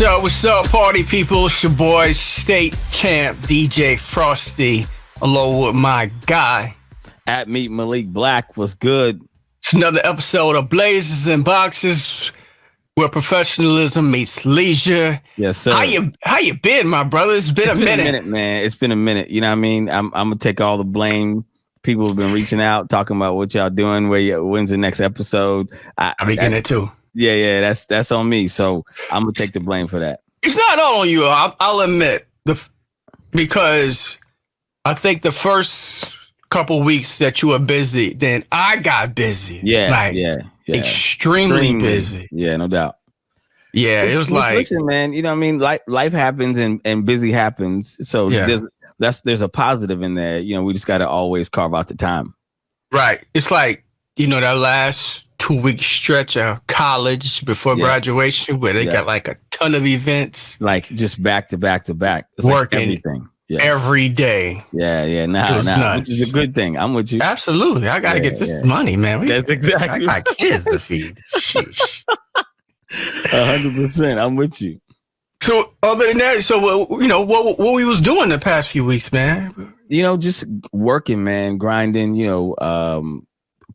What's up, party people? It's your boy, State Champ DJ Frosty, along with my guy. At Meet Malik Black. Was good. It's another episode of Blazers and Boxes, where professionalism meets leisure. Yes, sir. How you been, my brother? It's been a minute, man. It's been a minute. You know what I mean? I'm gonna take all the blame. People have been reaching out, talking about what y'all doing. When's the next episode? I'll be getting it too. Yeah, that's on me. So I'm gonna take the blame for that. It's not all on you. I'll admit because I think the first couple weeks that you were busy, then I got busy. Yeah, extremely busy. Yeah, no doubt. Yeah, it was like, listen, man. You know what I mean? Life happens and busy happens. So there's a positive in there. You know, we just got to always carve out the time. Right. It's like, that last 2-week stretch of college before graduation where they got like a ton of events. Like just back to back to back. It's working like everything. every day. Yeah. Now, which is a good thing. I'm with you. Absolutely. I got to get this money, man. That's exactly. I got kids to feed. Sheesh. 100%. I'm with you. So other than that, what we was doing the past few weeks, man? Just working, man, grinding.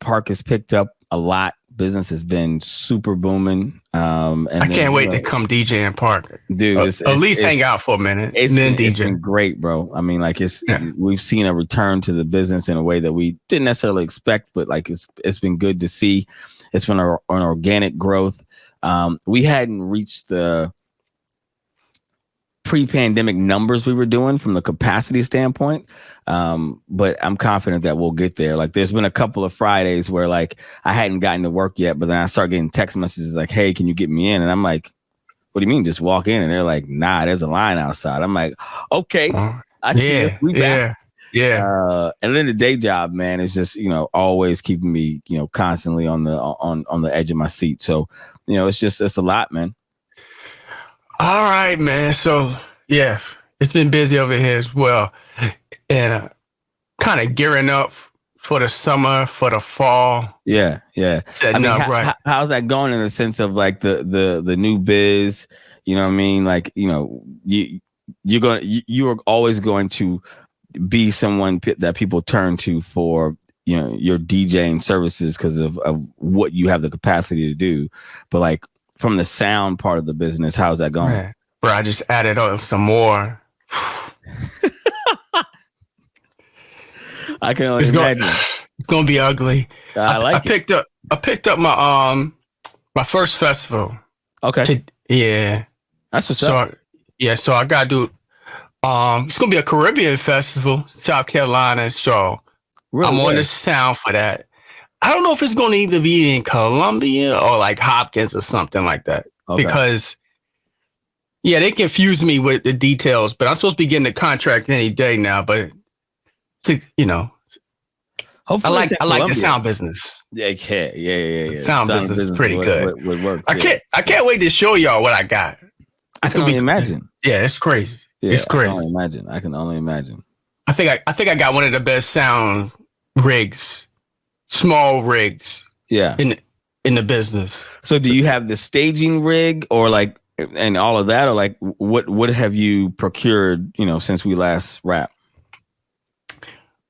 Park has picked up a lot. Business has been super booming. And I can't wait to come DJ in Park, dude. At least hang out for a minute and then DJ. It's been great, bro. I mean, like we've seen a return to the business in a way that we didn't necessarily expect, but like it's been good to see. It's been an organic growth. We hadn't reached the pre-pandemic numbers we were doing from the capacity standpoint. But I'm confident that we'll get there. Like there's been a couple of Fridays where like I hadn't gotten to work yet, but then I start getting text messages like, hey, can you get me in? And I'm like, what do you mean? Just walk in. And they're like, nah, there's a line outside. I'm like, okay, I see it. We back. Yeah. And then the day job, man, is just, always keeping me, constantly on the edge of my seat. So, it's a lot, man. All right, man. So, yeah, it's been busy over here as well. And kind of gearing up for the summer, for the fall. Yeah. Setting up, right. How's that going in the sense of like the new biz? You know what I mean? Like, you are always going to be someone that people turn to for, your DJing services because of what you have the capacity to do. But like, from the sound part of the business, how's that going? Man, bro, I just added on some more. I can only imagine. It's gonna be ugly. I picked up my my first festival. Okay. That's what's up. So I gotta do. It's gonna be a Caribbean festival, South Carolina. So I'm on the sound for that. I don't know if it's going to either be in Columbia or like Hopkins or something like that. Okay. Because, they confuse me with the details, but I'm supposed to be getting the contract any day now. But, hopefully I like the sound business. Yeah. Sound business is pretty good. Would work, I can't wait to show y'all what I got. I can only imagine. Yeah, it's crazy. Yeah, it's crazy. I can only imagine. I think I got one of the best sound rigs. Small rigs, in the business. So, do you have the staging rig, or like, and all of that, or like, what have you procured? Since we last rapped.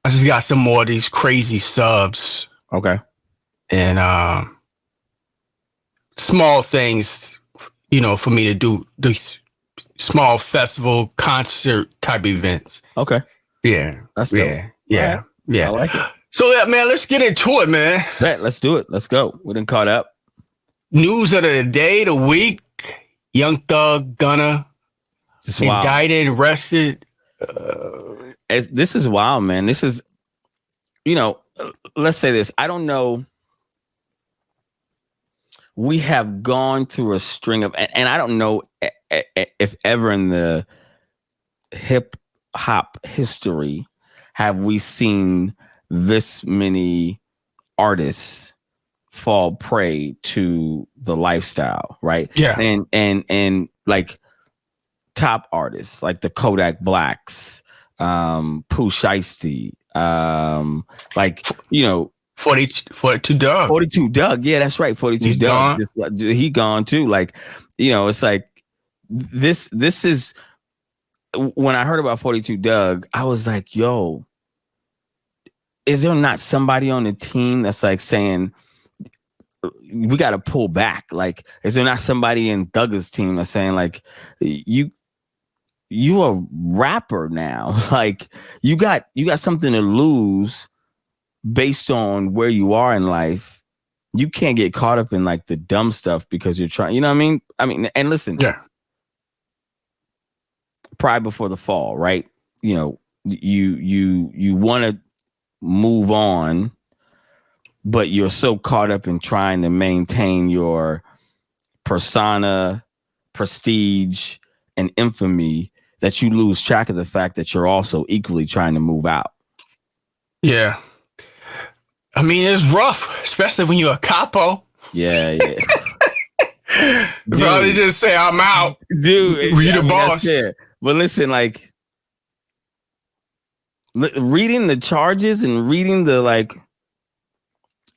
I just got some more of these crazy subs. Okay, and small things, for me to do these small festival concert type events. Okay, yeah, that's dope. Yeah. I like it. So, man, let's get into it, man. Right, let's do it. Let's go. We done caught up. News of the day, the week. Young Thug, Gunna, indicted, arrested. This is wild, man. This is, let's say this. I don't know. We have gone through a string of, and I don't know if ever in the hip hop history have we seen this many artists fall prey to the lifestyle, right? Yeah. And like top artists like the Kodak Blacks, Pooh Shiesty, 42 Doug. 42 Doug. Yeah, that's right. 42 He's Doug. Gone. He gone too. Like, it's like this is when I heard about 42 Doug, I was like, yo, is there not somebody on the team that's like saying we got to pull back? Like, is there not somebody in Doug's team that's saying like you a rapper now? Like you got something to lose based on where you are in life. You can't get caught up in like the dumb stuff because you're trying, you know what I mean? I mean, and listen, yeah, pride before the fall, right? You know, you want to move on, but you're so caught up in trying to maintain your persona, prestige, and infamy that you lose track of the fact that you're also equally trying to move out. Yeah. I mean, it's rough, especially when you're a capo. Yeah. So they just say, I'm out. Dude, you the boss. But listen, like, reading the charges and reading the, like,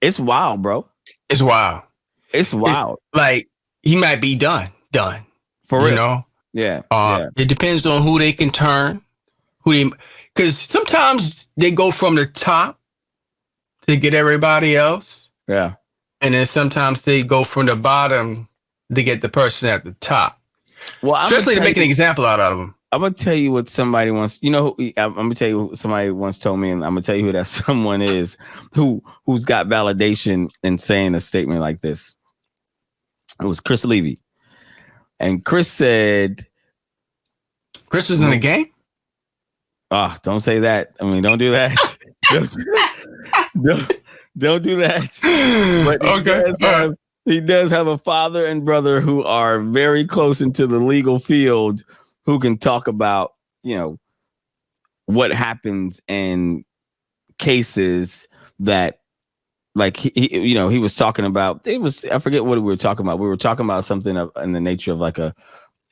it's wild, bro. It's wild. It's wild. Like, he might be done. For real. You know? Yeah. It depends on who they can turn. Because sometimes they go from the top to get everybody else. Yeah. And then sometimes they go from the bottom to get the person at the top. Well, especially to make an example out of them. I'm going to tell you what somebody once, I'm going to tell you what somebody once told me, and I'm going to tell you who that someone is who's got validation in saying a statement like this. It was Chris Levy. And Chris said... Chris is in the game? Don't say that. I mean, don't do that. don't do that. But he does have a father and brother who are very close into the legal field who can talk about, what happens in cases that, like, he was talking about. I forget what we were talking about. We were talking about something in the nature of like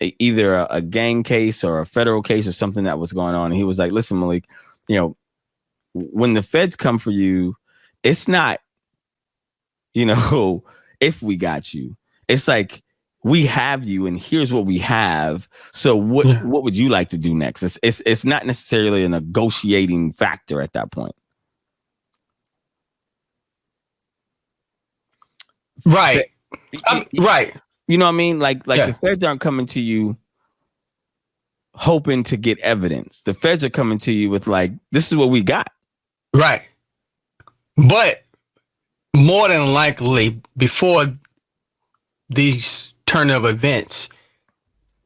either a gang case or a federal case or something that was going on. And he was like, listen, Malik, when the feds come for you, it's not, if we got you, it's like, we have you and here's what we have. So what would you like to do next? It's not necessarily a negotiating factor at that point. Right. Right. You know what I mean? Like the feds aren't coming to you hoping to get evidence. The feds are coming to you with like, this is what we got. Right. But more than likely, before these turn of events,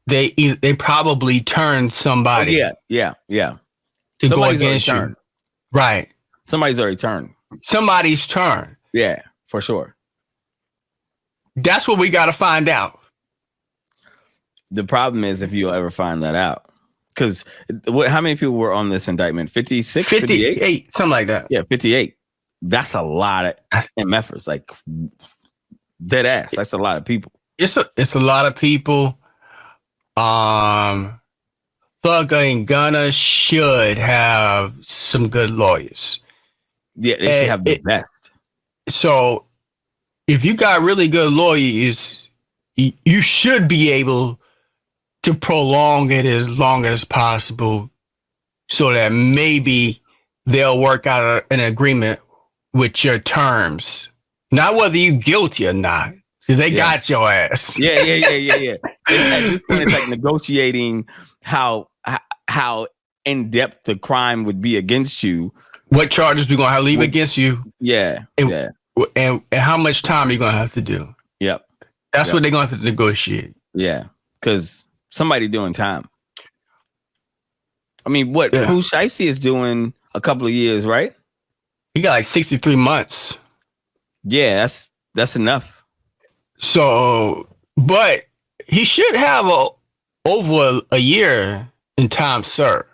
they probably turned somebody. Yeah. To go against you. Right. Somebody's already turned. Somebody's turn. Yeah, for sure. That's what we got to find out. The problem is if you'll ever find that out. Because how many people were on this indictment? 56? 58? Something like that. Yeah, 58. That's a lot of MFers. Like, dead ass. That's a lot of people. It's a lot of people. Thugger and Gunna should have some good lawyers. Yeah, they should have the best. So if you got really good lawyers, you should be able to prolong it as long as possible so that maybe they'll work out an agreement with your terms. Not whether you're guilty or not, because they got your ass. Yeah. At this point, it's like negotiating how in-depth the crime would be against you. What charges we going to leave against you. Yeah. And how much time you're going to have to do. Yep. That's what they're going to have to negotiate. Yeah. Because somebody doing time. I mean, what Pooh Shiesty is doing a couple of years, right? He got like 63 months. Yeah, that's enough. So, but he should have over a year in time served.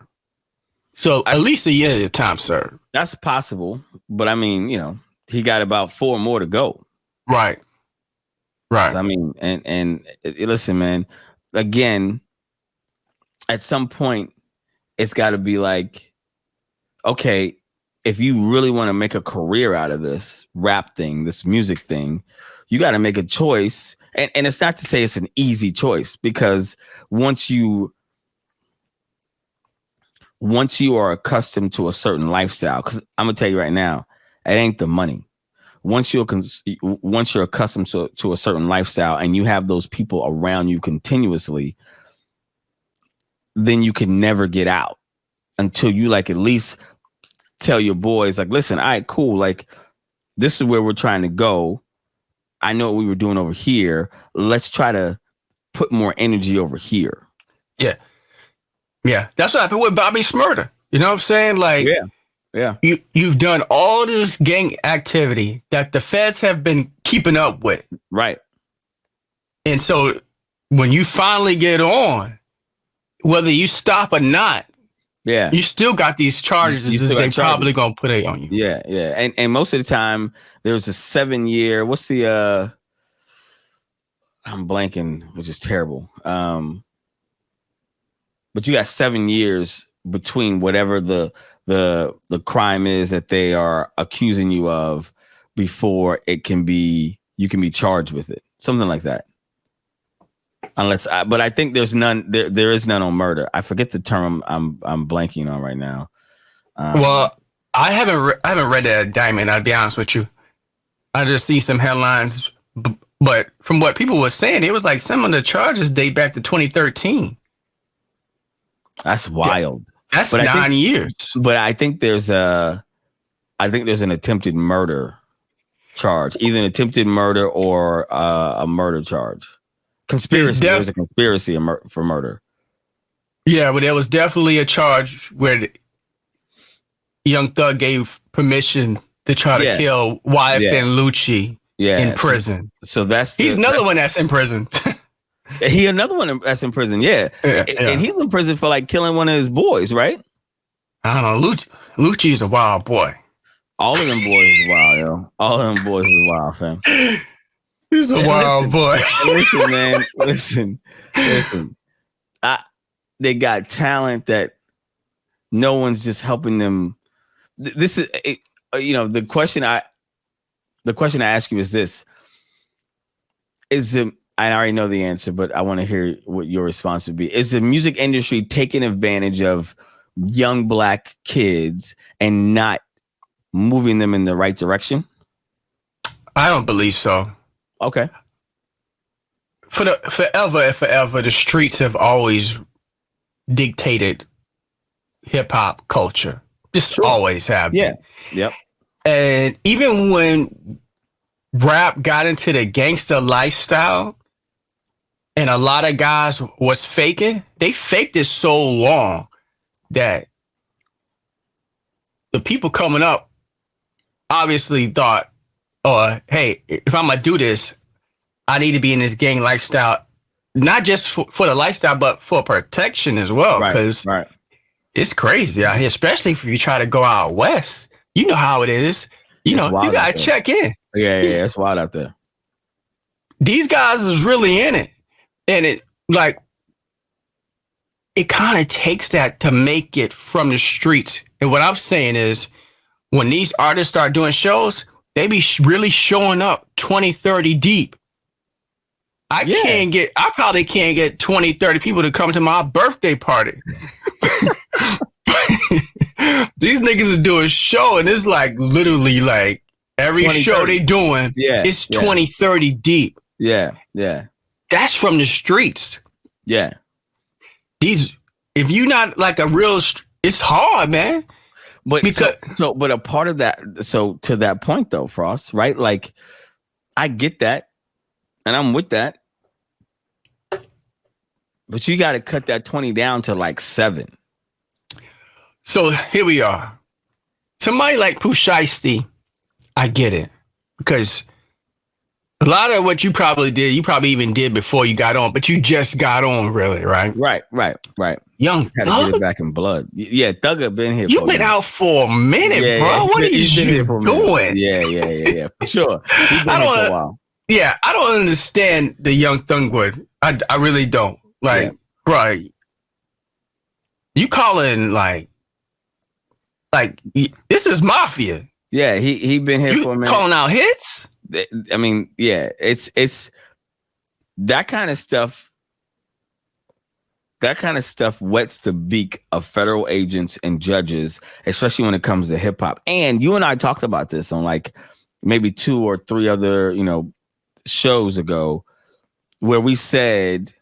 So at least a year in time served. That's possible. But I mean, he got about 4 more to go. Right. So, I mean, and listen, man, again, at some point, it's got to be like, okay, if you really want to make a career out of this rap thing, this music thing, you got to make a choice. And it's not to say it's an easy choice, because once you are accustomed to a certain lifestyle, because I'm gonna tell you right now, it ain't the money. Once you're accustomed to a certain lifestyle and you have those people around you continuously, then you can never get out until you like at least tell your boys, like, listen, all right, cool, like this is where we're trying to go. I know what we were doing over here. Let's try to put more energy over here. Yeah. That's what happened with Bobby Shmurda. You know what I'm saying? Like, yeah. You've done all this gang activity that the feds have been keeping up with. Right. And so when you finally get on, whether you stop or not, you still got these charges that they probably gonna put it on you. Yeah. And most of the time there's a 7-year, what's the I'm blanking, which is terrible. But you got 7 years between whatever the crime is that they are accusing you of before you can be charged with it. Something like that. But I think there's none. There is none on murder. I forget the term I'm blanking on right now. Well, I haven't read that indictment. I'll be honest with you. I just see some headlines, but from what people were saying, it was like some of the charges date back to 2013. That's wild. That's 9 years. But I think there's an attempted murder charge, either an attempted murder or a murder charge. Conspiracy. There's a conspiracy for murder. Yeah, but there was definitely a charge where Young Thug gave permission to try to kill YF and Lucci in prison. So he's another one that's in prison. He another one that's in prison, yeah. And he's in prison for like killing one of his boys, right? I don't know. Lucci's a wild boy. All of them boys is wild, yo. All of them boys is wild, fam. He's a wild boy. Listen, man. Listen. They got talent that no one's just helping them. This is, the question I ask you is this: I already know the answer, but I want to hear what your response would be. Is the music industry taking advantage of young black kids and not moving them in the right direction? I don't believe so. Okay. Forever, the streets have always dictated hip hop culture. Just always have. Yeah. Yep. And even when rap got into the gangster lifestyle and a lot of guys was faking, they faked it so long that the people coming up obviously thought, hey, if I'm going to do this, I need to be in this gang lifestyle, not just for the lifestyle, but for protection as well. Because it's crazy out here, especially if you try to go out west. You know how it is. You got to check in. Yeah, it's wild out there. These guys is really in it. And it kind of takes that to make it from the streets. And what I'm saying is when these artists start doing shows, they be really showing up 20, 30 deep. I probably can't get 20, 30 people to come to my birthday party. These niggas are doing show and it's like literally like every 20, show 30. They doing, it's 20, 30 deep. Yeah. That's from the streets. Yeah. If you not like a real, it's hard, man. But but a part of that, so to that point though, Frost, right? Like I get that and I'm with that. But you got to cut that 20 down to like 7. So here we are. Somebody like Pooh Shiesty, I get it. Because a lot of what you probably even did before you got on, but you just got on, really, right? Right. Young Thug, had to get it back in blood. Yeah, Thug have been here. You've been out for a minute, bro. What are you doing? Yeah, for sure. He's been here for a while. Yeah, I don't understand the Young Thugwood. I really don't. Like, bro, you calling like this is mafia. Yeah, he been here for a minute. Calling out hits? I mean, yeah, it's that kind of stuff. That kind of stuff wets the beak of federal agents and judges, especially when it comes to hip hop. And you and I talked about this on like maybe 2 or 3 other, shows ago, where we said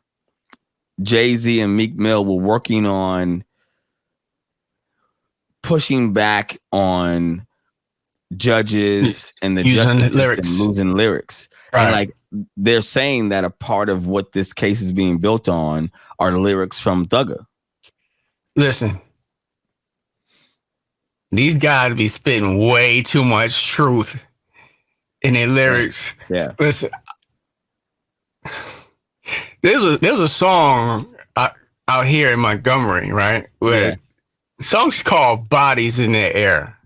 Jay-Z and Meek Mill were working on pushing back on judges and the justice system losing lyrics. Right. And like they're saying that a part of what this case is being built on are lyrics from Thugger. Listen, these guys be spitting way too much truth in their lyrics. Yeah. Listen, there's a song out here in Montgomery, right? Where the song's called "Bodies in the Air."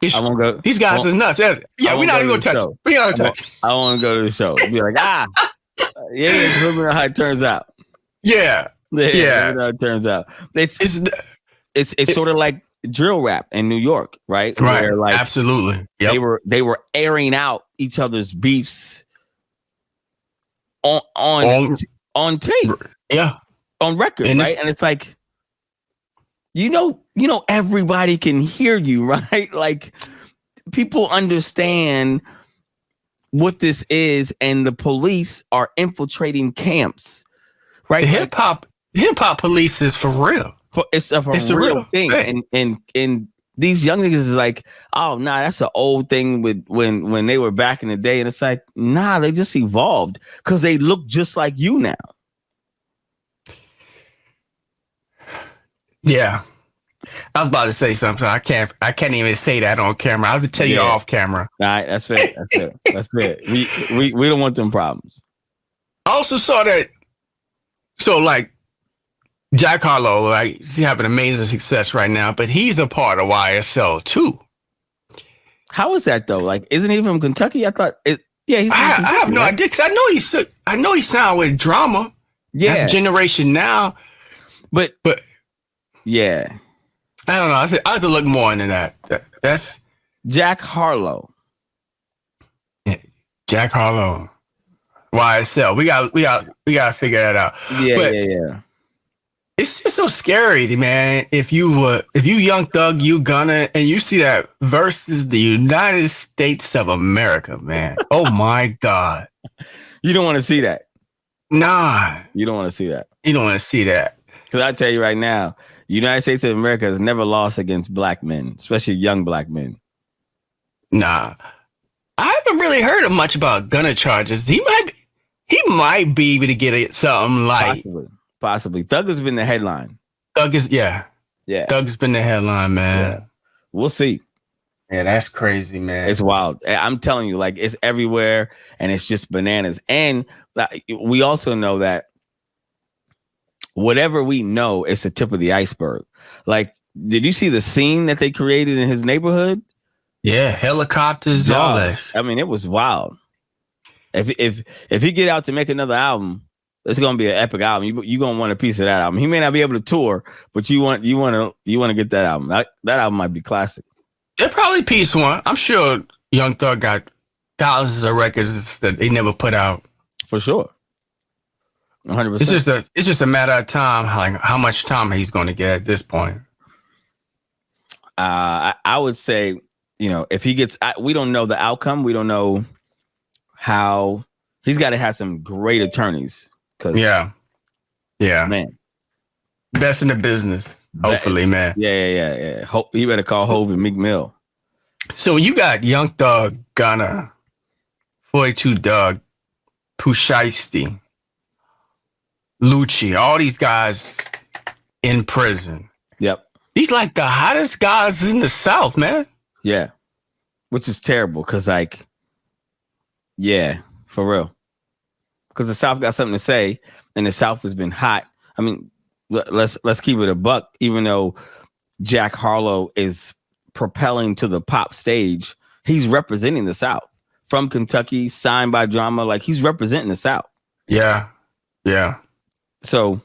I won't go. These guys is nuts. Yeah, we're not even gonna touch it. We gotta touch it. I want to go to the show. Be like, yeah, it's how it turns out. Yeah. How it turns out. It's sort of like drill rap in New York, right? Right. Where, like, absolutely. Yep. They were airing out each other's beefs on tape. Yeah. On record, right? And it's like, everybody can hear you, right? Like, people understand what this is, and the police are infiltrating camps, right? The hip hop police is for real. It's a real thing. And these young niggas is like, oh nah, that's an old thing with when they were back in the day. And it's like, nah, they just evolved because they look just like you now. Yeah. I was about to say something. I can't even say that on camera. I'll have to tell you off camera. All right, that's fair. That's fair. We don't want them problems. I also saw that. So like Jack Harlow, like he's having amazing success right now, but he's a part of YSL too. How is that though? Like, isn't he from Kentucky? I thought it. Yeah, he's. I have no idea because I know he signed with Drama. Yeah, that's Generation Now. But yeah, I don't know. I have to look more into that. That's Jack Harlow. Yeah, Jack Harlow. YSL. We got to figure that out. Yeah. It's just so scary, man. If you Young Thug, you Gunna, and you see that versus the United States of America, man. Oh my God. You don't want to see that. Nah. You don't want to see that. You don't want to see that. Because I tell you right now, the United States of America has never lost against black men, especially young black men. Nah. I haven't really heard of much about Gunna charges. He might be able to get something like Possibly. Thug has been the headline. Thug's been the headline, man. Yeah. We'll see. Yeah, that's crazy, man. It's wild. I'm telling you, like, it's everywhere and it's just bananas. And we also know that whatever we know is the tip of the iceberg. Like, did you see the scene that they created in his neighborhood? Yeah, helicopters, all that. I mean, it was wild. If he get out to make another album, it's gonna be an epic album. You gonna want a piece of that album. He may not be able to tour, but you want to get that album. That album might be classic. They're probably piece one. I'm sure Young Thug got thousands of records that they never put out. For sure. 100%. It's just a matter of time, like how much time he's going to get at this point. I would say, if he gets, we don't know the outcome. We don't know how. He's got to have some great attorneys. Yeah, man, best in the business. Hopefully, man. Yeah. He better call Hov and Meek Mill. So you got Young Thug, Gunna, 42 Doug, Pooh Shiesty, Lucci, all these guys in prison. Yep. These like the hottest guys in the South, man. Yeah. Which is terrible because, like, yeah, for real. Because the South got something to say and the South has been hot. I mean, let's keep it a buck, even though Jack Harlow is propelling to the pop stage, he's representing the South. From Kentucky, signed by Drama, like he's representing the South. Yeah. So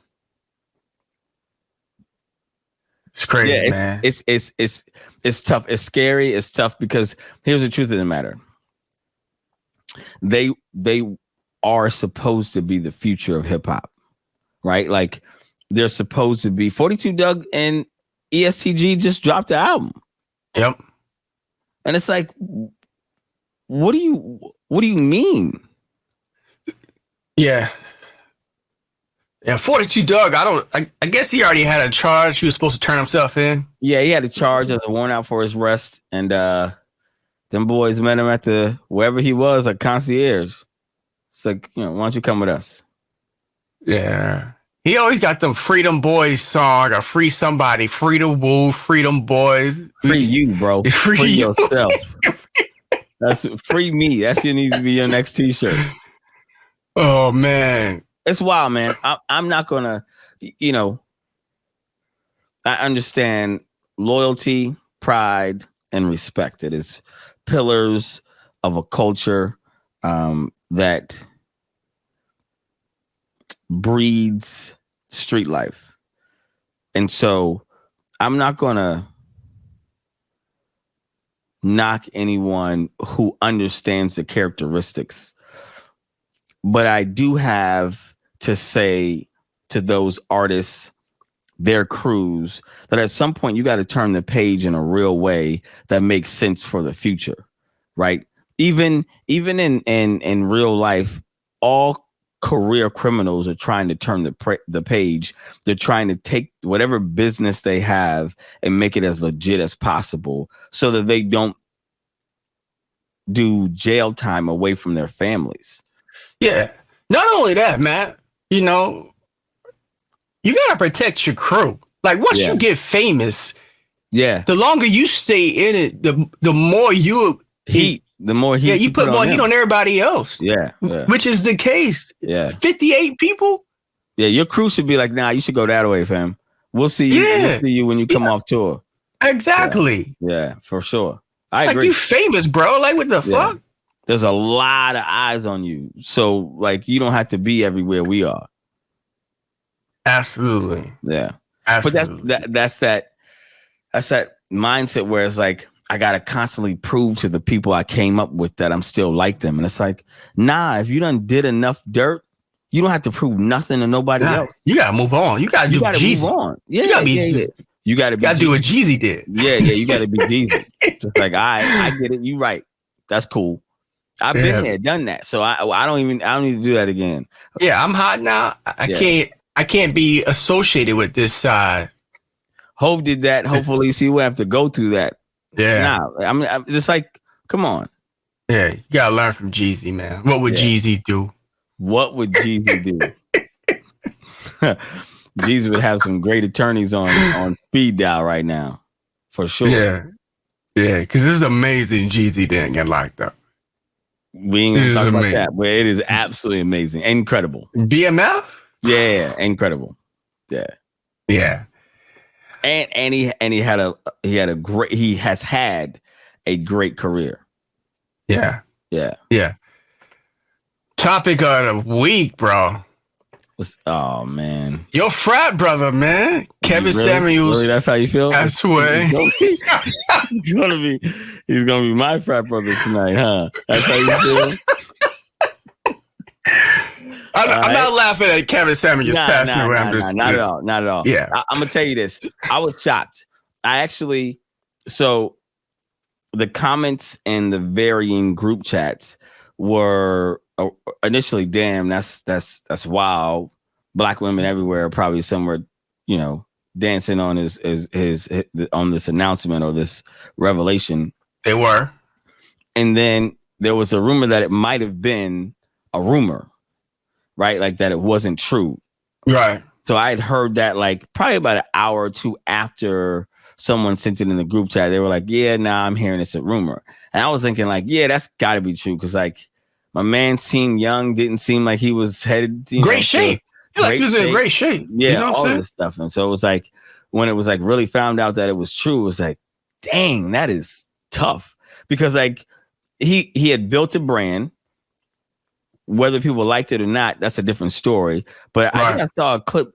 it's crazy, man. It's It's tough. It's scary. It's tough because here's the truth of the matter. They are supposed to be the future of hip hop, right? Like they're supposed to be. 42 Doug and ESTG just dropped the album. Yep. And it's like, what do you mean? Yeah. Yeah, 42 Doug, I guess he already had a charge. He was supposed to turn himself in. Yeah, he had a charge as a warrant out for his arrest. And them boys met him at wherever he was, like concierge. It's like, why don't you come with us? Yeah. He always got them Freedom Boys song or Free Somebody, Freedom Woo, Freedom Boys. Free you, bro. Free you. Yourself. That's free me. That shit needs to be your next t-shirt. Oh, man. It's wild, man. I'm not gonna, I understand loyalty, pride, and respect. It is pillars of a culture that breeds street life. And so I'm not gonna knock anyone who understands the characteristics. But I do have to say to those artists, their crews, that at some point you got to turn the page in a real way that makes sense for the future, right? Even in real life, all career criminals are trying to turn the page. They're trying to take whatever business they have and make it as legit as possible so that they don't do jail time away from their families. Yeah. Not only that, Matt, you got to protect your crew. Like once you get famous, the longer you stay in it, the more you heat. The more heat. Yeah, you put more heat on everybody else. Yeah. Which is the case. Yeah. 58 people. Yeah, your crew should be like, nah, you should go that way, fam. We'll see you. Yeah. We'll see you when you come off tour. Exactly. Yeah, for sure. I agree. Like you famous, bro. Like what the fuck? There's a lot of eyes on you. So like you don't have to be everywhere we are. Absolutely. Yeah. Absolutely. But that's that mindset where it's like I gotta constantly prove to the people I came up with that I'm still like them. And it's like, nah, if you done did enough dirt, you don't have to prove nothing to nobody else. You gotta move on. You gotta Jeezy. Move on. Yeah, you gotta do what Jeezy did. Yeah, you gotta be Jeezy. Just like I get it. You right. That's cool. I've been there, done that. So I don't need to do that again. Yeah, I'm hot now. I can't be associated with this side. Hov did that. Hopefully, he will have to go through that. Yeah. Nah, I'm just like, come on. Yeah, you gotta learn from Jeezy, man. What would Jeezy do? What would Jeezy do? Jeezy would have some great attorneys on speed dial right now, for sure. Yeah, because this is amazing. Jeezy didn't get locked up. We ain't gonna talk about that, but it is absolutely amazing, incredible. BMF? Yeah, incredible. Yeah. And he has had a great career. Yeah. Yeah. Topic of the week, bro. Oh man. Your frat brother, man. Kevin Samuels. Really? That's how you feel? I swear. He's gonna be my frat brother tonight, huh? That's how you feel? I'm not laughing at Kevin Samuels passing away. Not at all. Yeah. I'm gonna tell you this. I was shocked. So the comments in the varying group chats were initially, damn, that's wild. Black women everywhere are probably somewhere, dancing on his on this announcement or this revelation. They were. And then there was a rumor that it might have been a rumor, right? Like that it wasn't true. Right. So I had heard that like probably about an hour or two after someone sent it in the group chat. They were like, yeah, nah, I'm hearing it's a rumor. And I was thinking like, yeah, that's gotta be true. Cause like my man seemed young, didn't seem like he was headed. Great shape. He was in great shape. Yeah, you know what all I'm saying? this stuff. And so it was like, when it was like really found out that it was true, it was like, dang, that is tough. Because like he had built a brand. Whether people liked it or not, that's a different story. But I think I saw a clip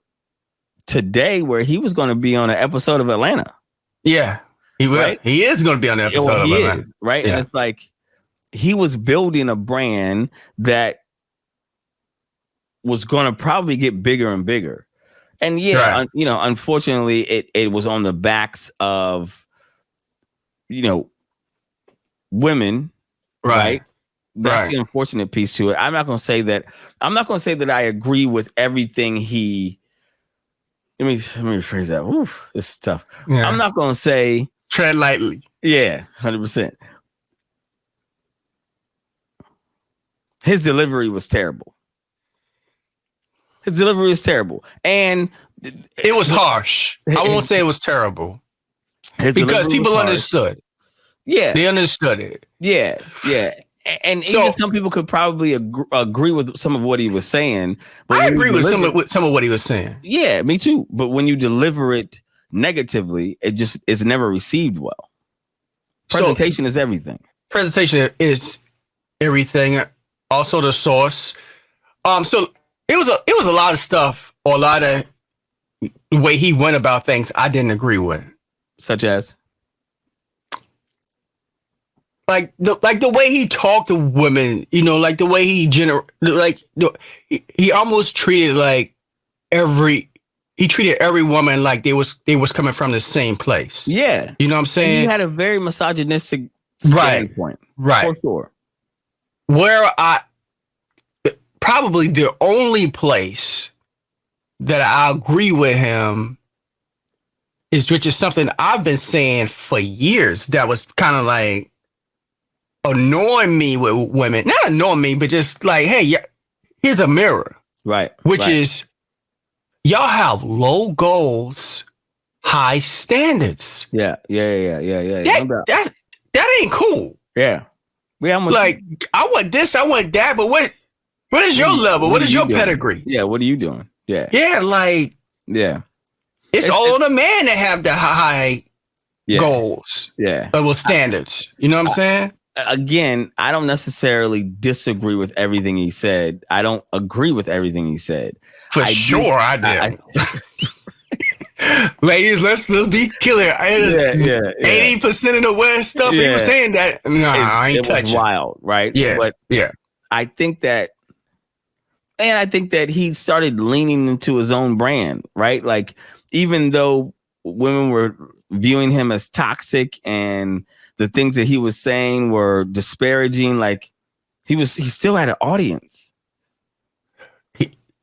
today where he was going to be on an episode of Atlanta. Yeah. He will. Right? He is going to be on the episode of Atlanta. Right? Yeah. And it's like he was building a brand that was going to probably get bigger and bigger. And unfortunately, it was on the backs of, women, right? That's the unfortunate piece to it. I'm not going to say that I agree with everything he. Let me rephrase that. Oof, this is tough. Yeah. I'm not going to say tread lightly. Yeah, 100%. His delivery was terrible. And it was harsh. I won't say it was terrible because people understood. Yeah, they understood it. Yeah. And even some people could probably agree with some of what he was saying. I agree with some of what he was saying. Yeah, me too. But when you deliver it negatively, it's never received well. Presentation is everything. Presentation is everything. Also, the source. So it was a lot of stuff, or a lot of the way he went about things I didn't agree with. Such as? Like the way he talked to women, like the way he he almost treated he treated every woman like they was coming from the same place. Yeah. You know what I'm saying? And he had a very misogynistic standpoint. Right. For sure. Where probably the only place that I agree with him which is something I've been saying for years that was kind of like annoying me with women. Not annoying me, but just like, hey, here's a mirror. Right. Which is y'all have low goals, high standards. Yeah. That ain't cool. Yeah. Like, I want this, I want that, but what is your level? What is your pedigree? Yeah, what are you doing? Yeah. Yeah, like, yeah. It's all the man that have the high goals. Yeah. Level standards. You know what I'm saying? Again, I don't necessarily disagree with everything he said. I don't agree with everything he said. I did. Ladies, let's be clear. 80% of the West stuff he was saying that. I ain't touching. Was wild, right? Yeah. But I think that he started leaning into his own brand, right? Like, even though women were viewing him as toxic and the things that he was saying were disparaging, like he still had an audience.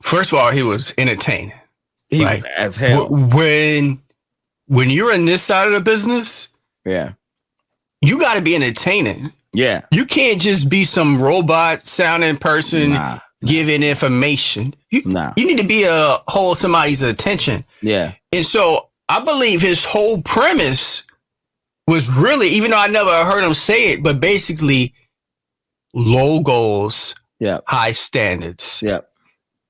First of all, he was entertaining. He was as hell. When you're in this side of the business, you got to be entertaining. Yeah, you can't just be some robot sounding person giving information. You need to be hold somebody's attention. Yeah, and so I believe his whole premise was really, even though I never heard him say it, but basically low goals, high standards. Yeah.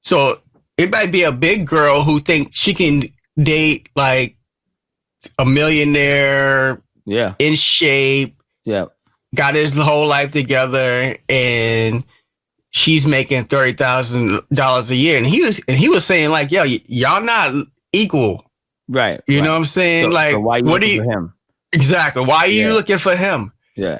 So it might be a big girl who thinks she can date like a millionaire, in shape, got his whole life together, and she's making $30,000 a year. And he was saying like, yo, y'all not equal. Right. You know what I'm saying? So why what do you for him? Exactly. Why are you looking for him? Yeah.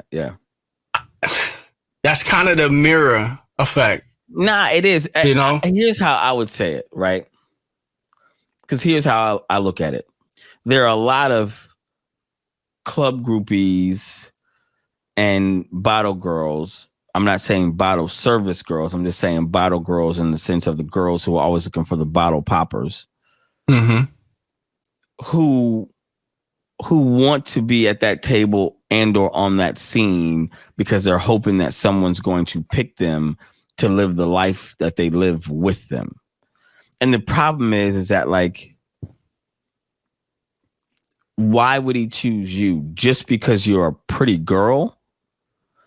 That's kind of the mirror effect. Nah, it is. You know? Here's how I would say it, right? Because here's how I look at it. There are a lot of club groupies and bottle girls. I'm not saying bottle service girls. I'm just saying bottle girls in the sense of the girls who are always looking for the bottle poppers. Mm-hmm. Who want to be at that table and or on that scene because they're hoping that someone's going to pick them to live the life that they live with them. And the problem is that, like, why would he choose you just because you're a pretty girl?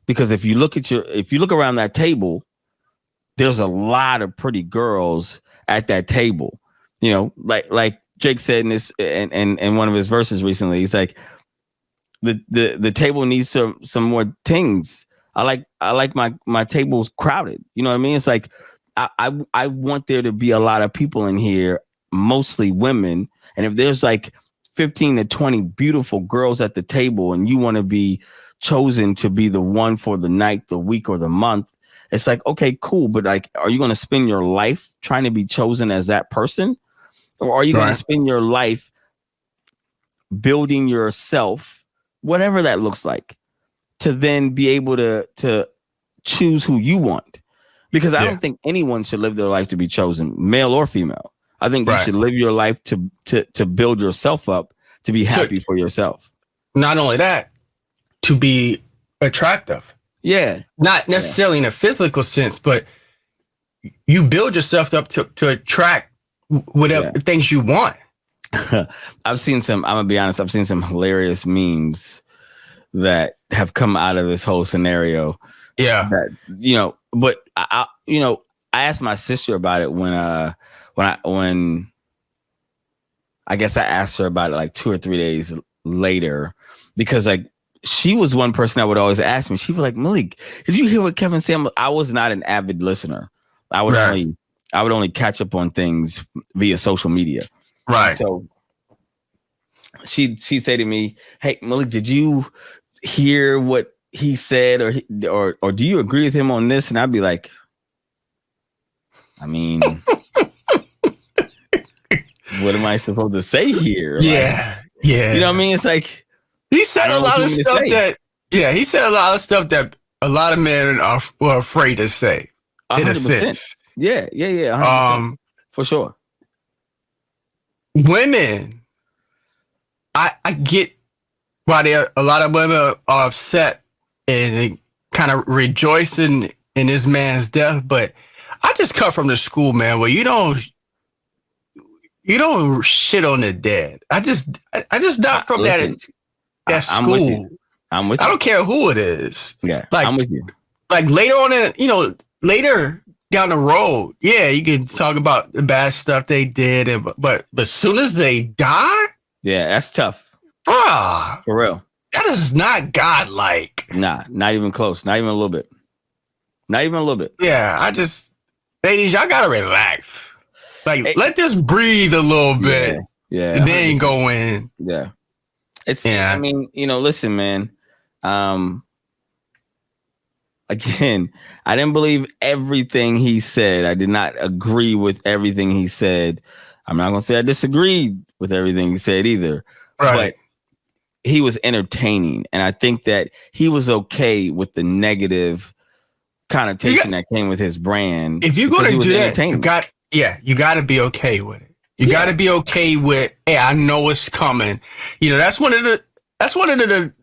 Because if you look around that table, there's a lot of pretty girls at that table. You know, like Jake said in this and one of his verses recently, he's like, the table needs some more things. I like my tables crowded. You know what I mean? It's like I want there to be a lot of people in here, mostly women. And if there's like 15 to 20 beautiful girls at the table and you want to be chosen to be the one for the night, the week, or the month, it's like, okay, cool. But like, are you going to spend your life trying to be chosen as that person? Or are you going to spend your life building yourself, whatever that looks like, to then be able to choose who you want? Because I don't think anyone should live their life to be chosen, male or female. I think you should live your life to build yourself up, to be happy for yourself. Not only that, to be attractive. Yeah. Not necessarily in a physical sense, but you build yourself up to attract whatever things you want. I've seen some hilarious memes that have come out of this whole scenario. Yeah. That, but I asked my sister about it when I guess I asked her about it like 2 or 3 days later, because like she was one person that would always ask me. She'd be like, Malik, did you hear what Kevin said? I was not an avid listener. I would only catch up on things via social media. Right. So she'd say to me, hey, Malik, did you hear what he said, or do you agree with him on this? And I'd be like, I mean, what am I supposed to say here? Yeah. You know what I mean? It's like, he said a lot of stuff that a lot of men were afraid to say. 100%. In a sense. Yeah. 100%. For sure. Women, I get why a lot of women are upset and kind of rejoicing in this man's death, but I just come from the school, man, where you don't shit on the dead. I just not from that school. I'm with you. I don't care who it is. Yeah, like, I'm with you. Like later on, later down the road, you can talk about the bad stuff they did, but as soon as they die, that's tough. Bruh, for real. That is not godlike. Nah, not even close. Not even a little bit. Yeah, ladies, y'all gotta relax. Like, let this breathe a little bit. Yeah. And then go in. Yeah. I mean, listen, man. Again, I didn't believe everything he said. I did not agree with everything he said. I'm not gonna say I disagreed with everything he said either. Right. But he was entertaining, and I think that he was okay with the negative connotation that came with his brand. If you're going to do that, you got to be okay with it. You got to be okay with, hey, I know it's coming. That's one of the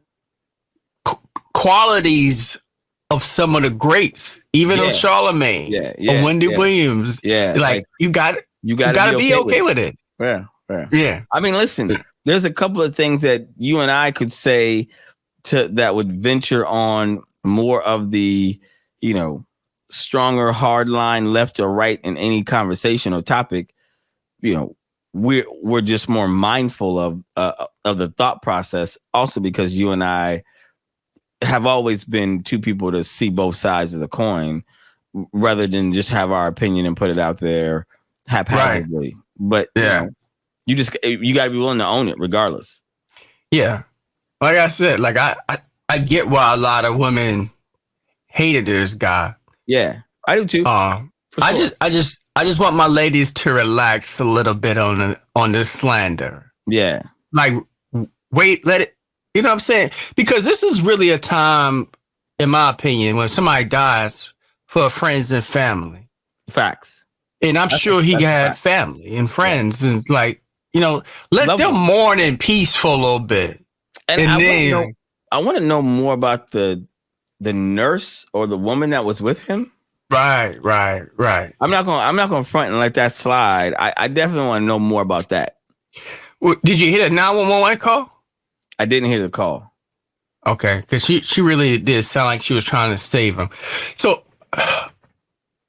qualities of some of the greats, even of Charlemagne, or Wendy Williams. Yeah, like you got to be okay with it. Yeah. I mean, listen. There's a couple of things that you and I could say that would venture on more of the, stronger hard line left or right in any conversation or topic. We're just more mindful of the thought process. Also, because you and I have always been two people to see both sides of the coin, rather than just have our opinion and put it out there haphazardly. Right. But you got to be willing to own it regardless. Yeah. Like I said, like I get why a lot of women hated this guy. Yeah, I do too. I just want my ladies to relax a little bit on this slander. Yeah. Like, wait, let it, you know what I'm saying? Because this is really a time, in my opinion, when somebody dies for friends and family. Facts. And I'm sure he had family and friends and let them mourn in peace for a little bit. And I want to know more about the nurse or the woman that was with him. Right. I'm not gonna front and let that slide. I definitely want to know more about that. Well, did you hit a 911 call? I didn't hear the call. Okay, because she really did sound like she was trying to save him. So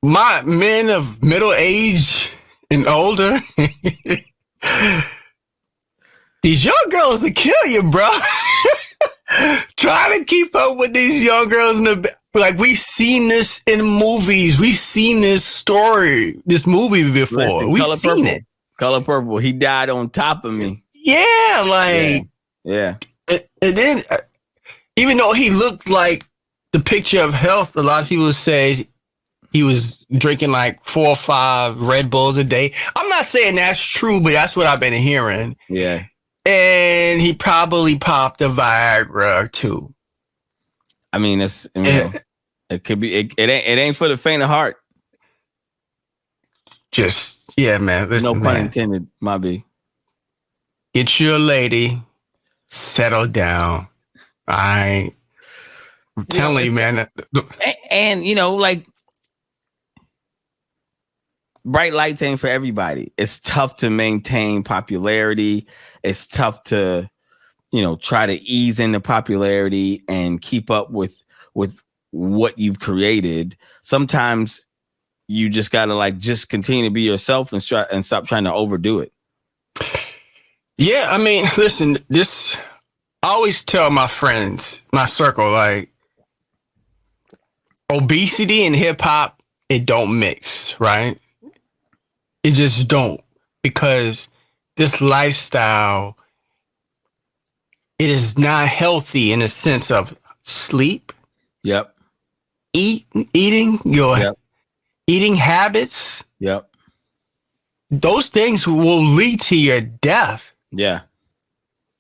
my men of middle age and older, these young girls will kill you, bro. Trying to keep up with these young girls we've seen this in movies. We've seen this movie before. We've seen it. Color Purple. He died on top of me. Yeah, like yeah. And then, even though he looked like the picture of health, a lot of people say he was drinking like 4 or 5 Red Bulls a day. I'm not saying that's true, but that's what I've been hearing. Yeah. And he probably popped a Viagra too. I mean, it could be. It ain't for the faint of heart. Just man. Listen, no pun intended. Might be. Get your lady, settle down. I'm telling you, man. And like, bright lights ain't for everybody. It's tough to maintain popularity. It's tough to, try to ease into popularity and keep up with what you've created. Sometimes you just gotta just continue to be yourself and stop trying to overdo it. Yeah, I mean, listen, I always tell my friends, my circle, like, obesity and hip hop, it don't mix, right? It just don't, because this lifestyle, it is not healthy in the sense of sleep. Yep. Eating habits. Yep. Those things will lead to your death. Yeah.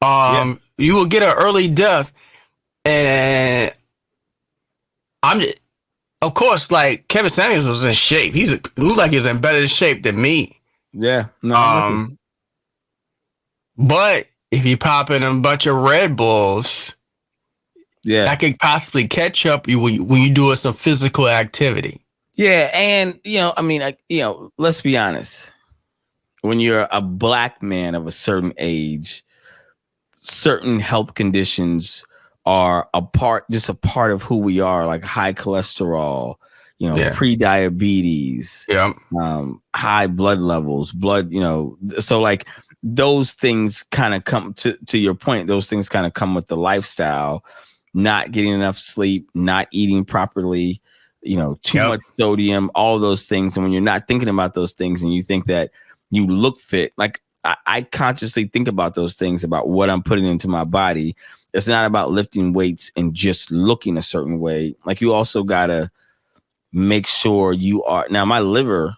You will get an early death. And of course, like Kevin Samuels was in shape. He looks like he's in better shape than me. Yeah. No. But if you pop in a bunch of Red Bulls, that could possibly catch up you when you do some physical activity. Yeah, and let's be honest. When you're a black man of a certain age, certain health conditions are a part of who we are, like high cholesterol, pre-diabetes, high blood levels, so like those things kind of come to your point. Those things kind of come with the lifestyle, not getting enough sleep, not eating properly, too much sodium, all those things. And when you're not thinking about those things and you think that you look fit, like I consciously think about those things, about what I'm putting into my body. It's not about lifting weights and just looking a certain way. Like, you also gotta make sure you are. Now, my liver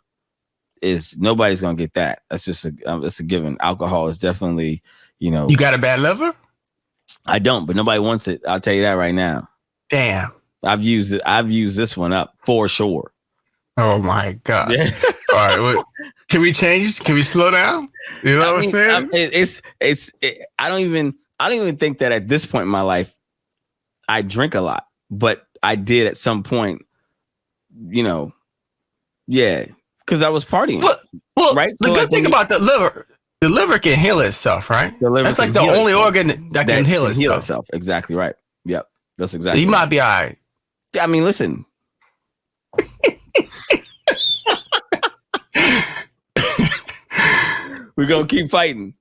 is, nobody's gonna get that. That's just it's a given. Alcohol is definitely, You got a bad liver? I don't, but nobody wants it. I'll tell you that right now. Damn. I've used this one up for sure. Oh my God. Yeah. All right. Can we change? Can we slow down? You know what I'm saying? I don't even think that at this point in my life, I drink a lot, but I did at some point, because I was partying. Well, right? The good thing about the liver can heal itself, right? That's like the only organ that can heal itself. Exactly right. Yep. That's exactly. He might be all right. Yeah, I mean, listen. We're gonna keep fighting.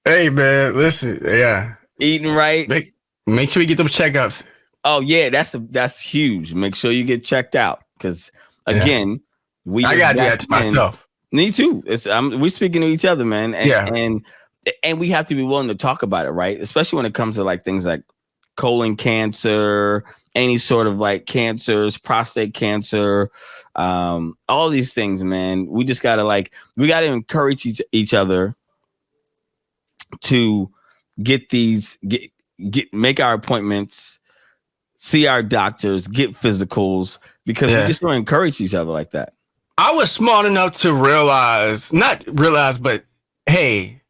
Hey man, listen, eating right. Make sure you get those checkups. Oh yeah, that's huge. Make sure you get checked out, because again, I gotta do that to myself. Me too. We're speaking to each other, man. And we have to be willing to talk about it, right? Especially when it comes to like things like colon cancer, any sort of like cancers, prostate cancer, all these things, man. We just gotta encourage each other to make our appointments, see our doctors, get physicals, because we just don't encourage each other like that. I was smart enough to not realize, but hey,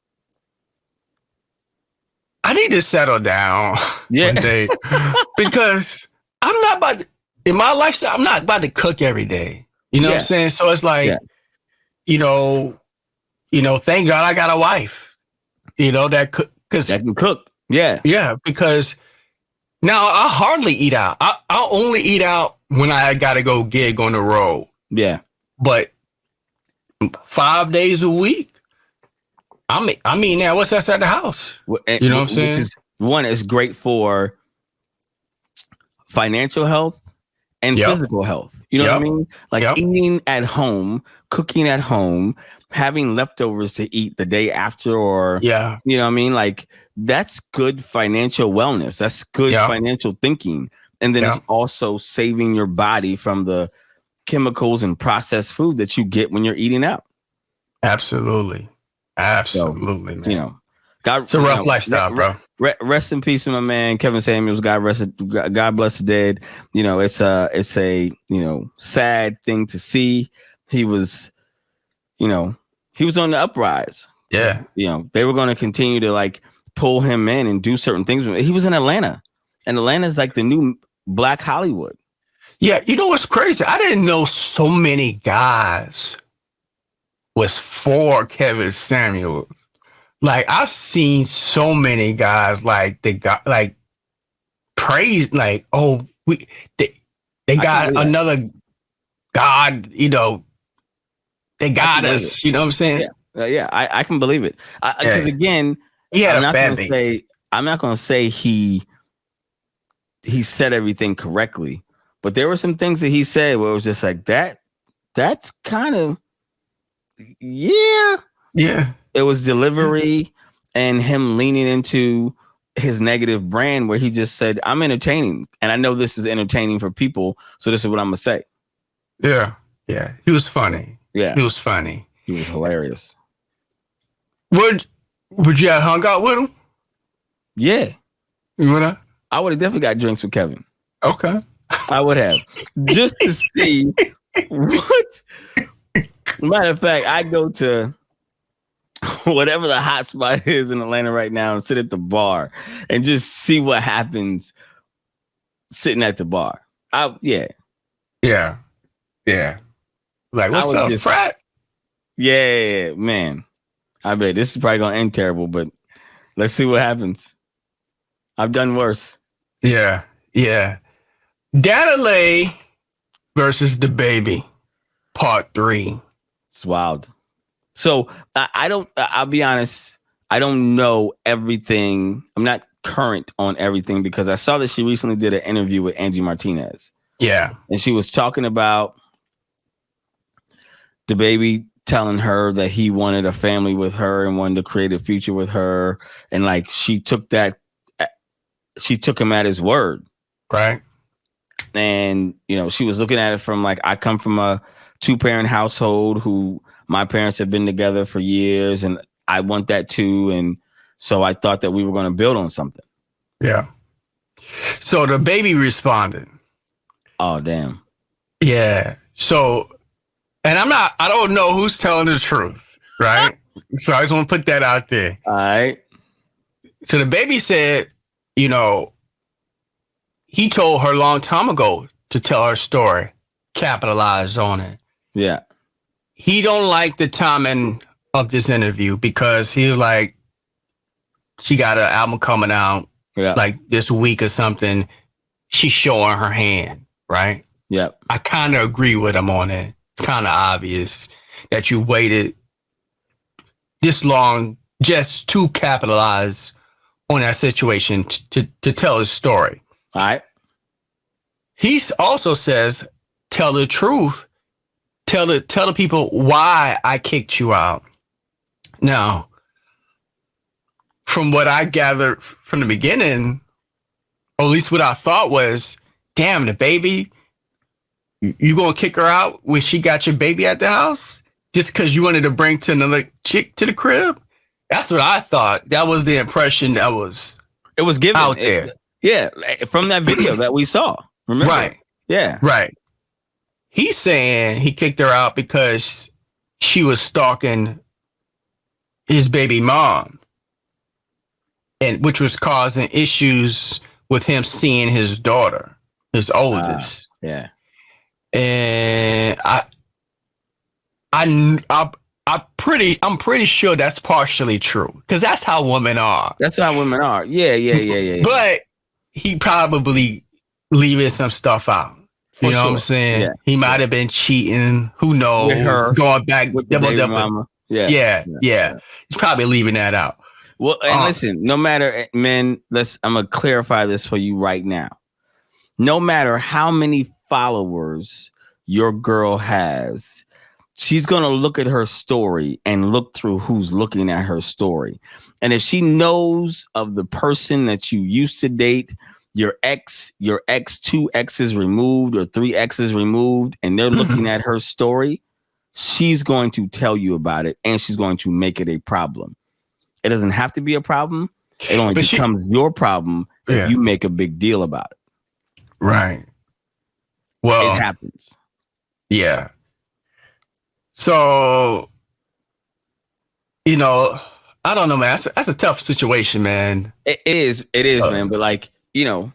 I need to settle down one day, because I'm not about in my lifestyle. I'm not about to cook every day. You know what I'm saying? So it's like, thank God I got a wife, that can cook. Yeah. Yeah. Because now I hardly eat out. I only eat out when I got to go gig on the road. Yeah. But 5 days a week, I mean, now what's that at the house? You know what I'm saying? It's great for financial health and physical health. You know what I mean? Like eating at home, cooking at home, having leftovers to eat the day after, or you know what I mean? Like that's good financial wellness. That's good financial thinking. And then it's also saving your body from the chemicals and processed food that you get when you're eating out. Absolutely. Absolutely, so, man. You know, God, it's a rough lifestyle, bro. Rest in peace, my man, Kevin Samuels. God bless the dead. You know, it's a sad thing to see. He was on the uprise. Yeah. You know, they were going to continue to like pull him in and do certain things. He was in Atlanta, and Atlanta's like the new Black Hollywood. Yeah. You know what's crazy? I didn't know so many guys was for Kevin Samuels. Like I've seen so many guys like they got like praise, like, oh, they got another God, you know, they got us, you know what I'm saying? Yeah, I can believe it. Because again, I'm not gonna say he said everything correctly, but there were some things that he said where it was just like that's kind of it was delivery and him leaning into his negative brand where he just said, I'm entertaining. And I know this is entertaining for people. So this is what I'm going to say. Yeah. Yeah. He was funny. Yeah. He was funny. He was hilarious. Would you have hung out with him? Yeah. You would have? I would have definitely got drinks with Kevin. Okay. I would have. Just to see what. Matter of fact, I go to whatever the hot spot is in Atlanta right now and sit at the bar and just see what happens sitting at the bar. Yeah. Like, what's up, frat? Yeah, man. I bet this is probably gonna end terrible, but let's see what happens. I've done worse. Yeah. Dadalay versus the baby, part 3. It's wild. So I'll be honest, I don't know everything. I'm not current on everything because I saw that she recently did an interview with Angie Martinez. Yeah. And she was talking about the baby telling her that he wanted a family with her and wanted to create a future with her. And like, she took him at his word. Right. And, you know, she was looking at it from like, I come from a 2-parent household who my parents have been together for years and I want that too. And so I thought that we were going to build on something. Yeah. So the baby responded. Oh, damn. Yeah. So, and I don't know who's telling the truth, right? So I just want to put that out there. All right. So the baby said, you know, he told her a long time ago to tell her story, capitalize on it. Yeah. He don't like the timing of this interview because he was like, she got an album coming out like this week or something. She's showing her hand, right? Yeah. I kind of agree with him on it. It's kind of obvious that you waited this long just to capitalize on that situation to tell his story. All right. He also says, tell the truth. Tell the people why I kicked you out. Now, from what I gathered from the beginning, or at least what I thought was, damn, the baby, you gonna kick her out when she got your baby at the house? Just because you wanted to bring to another chick to the crib? That's what I thought. That was the impression that was given out there. From that video that we saw. Remember? Right. Yeah. Right. He's saying he kicked her out because she was stalking his baby mom, and which was causing issues with him seeing his daughter, his oldest. Yeah. And I'm pretty sure that's partially true because that's how women are. That's how women are. Yeah. But he probably leaving some stuff out. You know what I'm saying? Yeah. He might have been cheating. Who knows? With her, going back, double. Yeah. He's probably leaving that out. Well, and listen, no matter, man, I'm going to clarify this for you right now. No matter how many followers your girl has, she's going to look at her story and look through who's looking at her story. And if she knows of the person that you used to date, your ex, 2 exes removed or 3 exes removed, and they're looking at her story, she's going to tell you about it and she's going to make it a problem. It doesn't have to be a problem. It only becomes your problem if you make a big deal about it. Right. Well, it happens. Yeah. So, you know, I don't know, man. That's a tough situation, man. It is, man. But like, you know,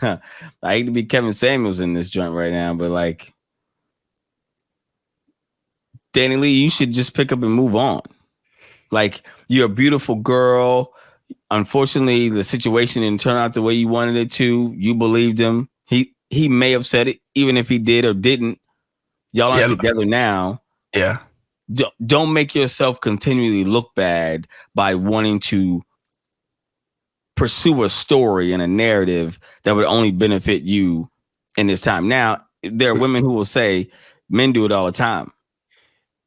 I hate to be Kevin Samuels in this joint right now, but like, Danny Lee, you should just pick up and move on. Like, you're a beautiful girl. Unfortunately, the situation didn't turn out the way you wanted it to. You believed him. He may have said it, even if he did or didn't. Y'all aren't together now. Yeah. Don't make yourself continually look bad by wanting to pursue a story and a narrative that would only benefit you in this time. Now, there are women who will say men do it all the time.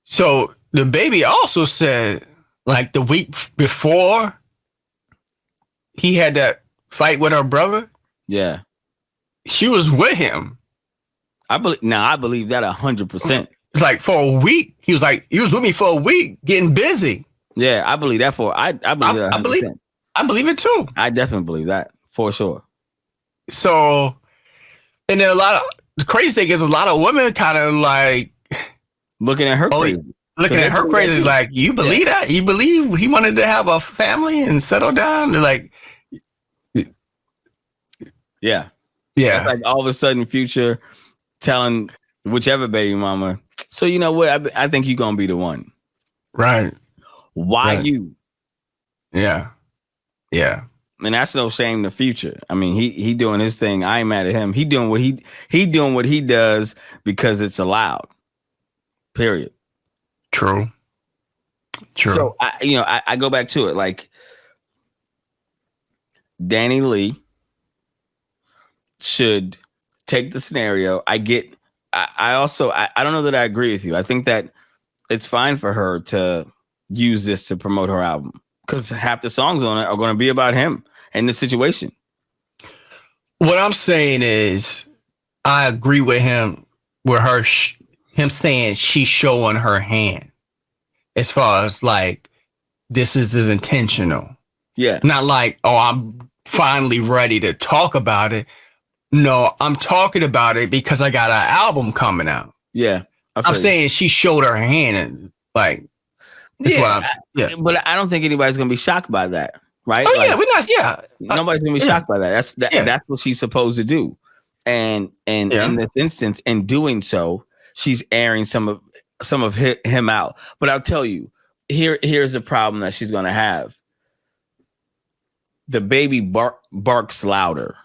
So the baby also said, like, the week before he had that fight with her brother. Yeah. She was with him. I believe that 100%. It's like for a week. He was with me for a week, getting busy. Yeah, I believe that I believe it too. I definitely believe that for sure. So, and then the crazy thing is a lot of women kind of like looking at her crazy. Like, you believe that? You believe he wanted to have a family and settle down? They're like, yeah. Yeah. It's like all of a sudden Future telling whichever baby mama, so you know what? I think you're going to be the one. Right. Why you? Yeah. Yeah. And that's no shame to Future. I mean, he doing his thing. I ain't mad at him. He doing what he does because it's allowed. Period. True. So I go back to it. Like, Danny Lee should take the scenario. I don't know that I agree with you. I think that it's fine for her to use this to promote her album because half the songs on it are going to be about him and the situation. What I'm saying is, I agree with him with her, him saying she's showing her hand as far as like, this is intentional. Yeah. Not like, oh, I'm finally ready to talk about it. No, I'm talking about it because I got an album coming out. Yeah. I'm saying she showed her hand and like, but I don't think anybody's going to be shocked by that. Right? Oh, like, yeah, we're not. Yeah. Nobody's going to be shocked by that. That's what she's supposed to do. And in this instance, in doing so, she's airing some of him out. But I'll tell you, here's the problem that she's going to have. The baby barks louder.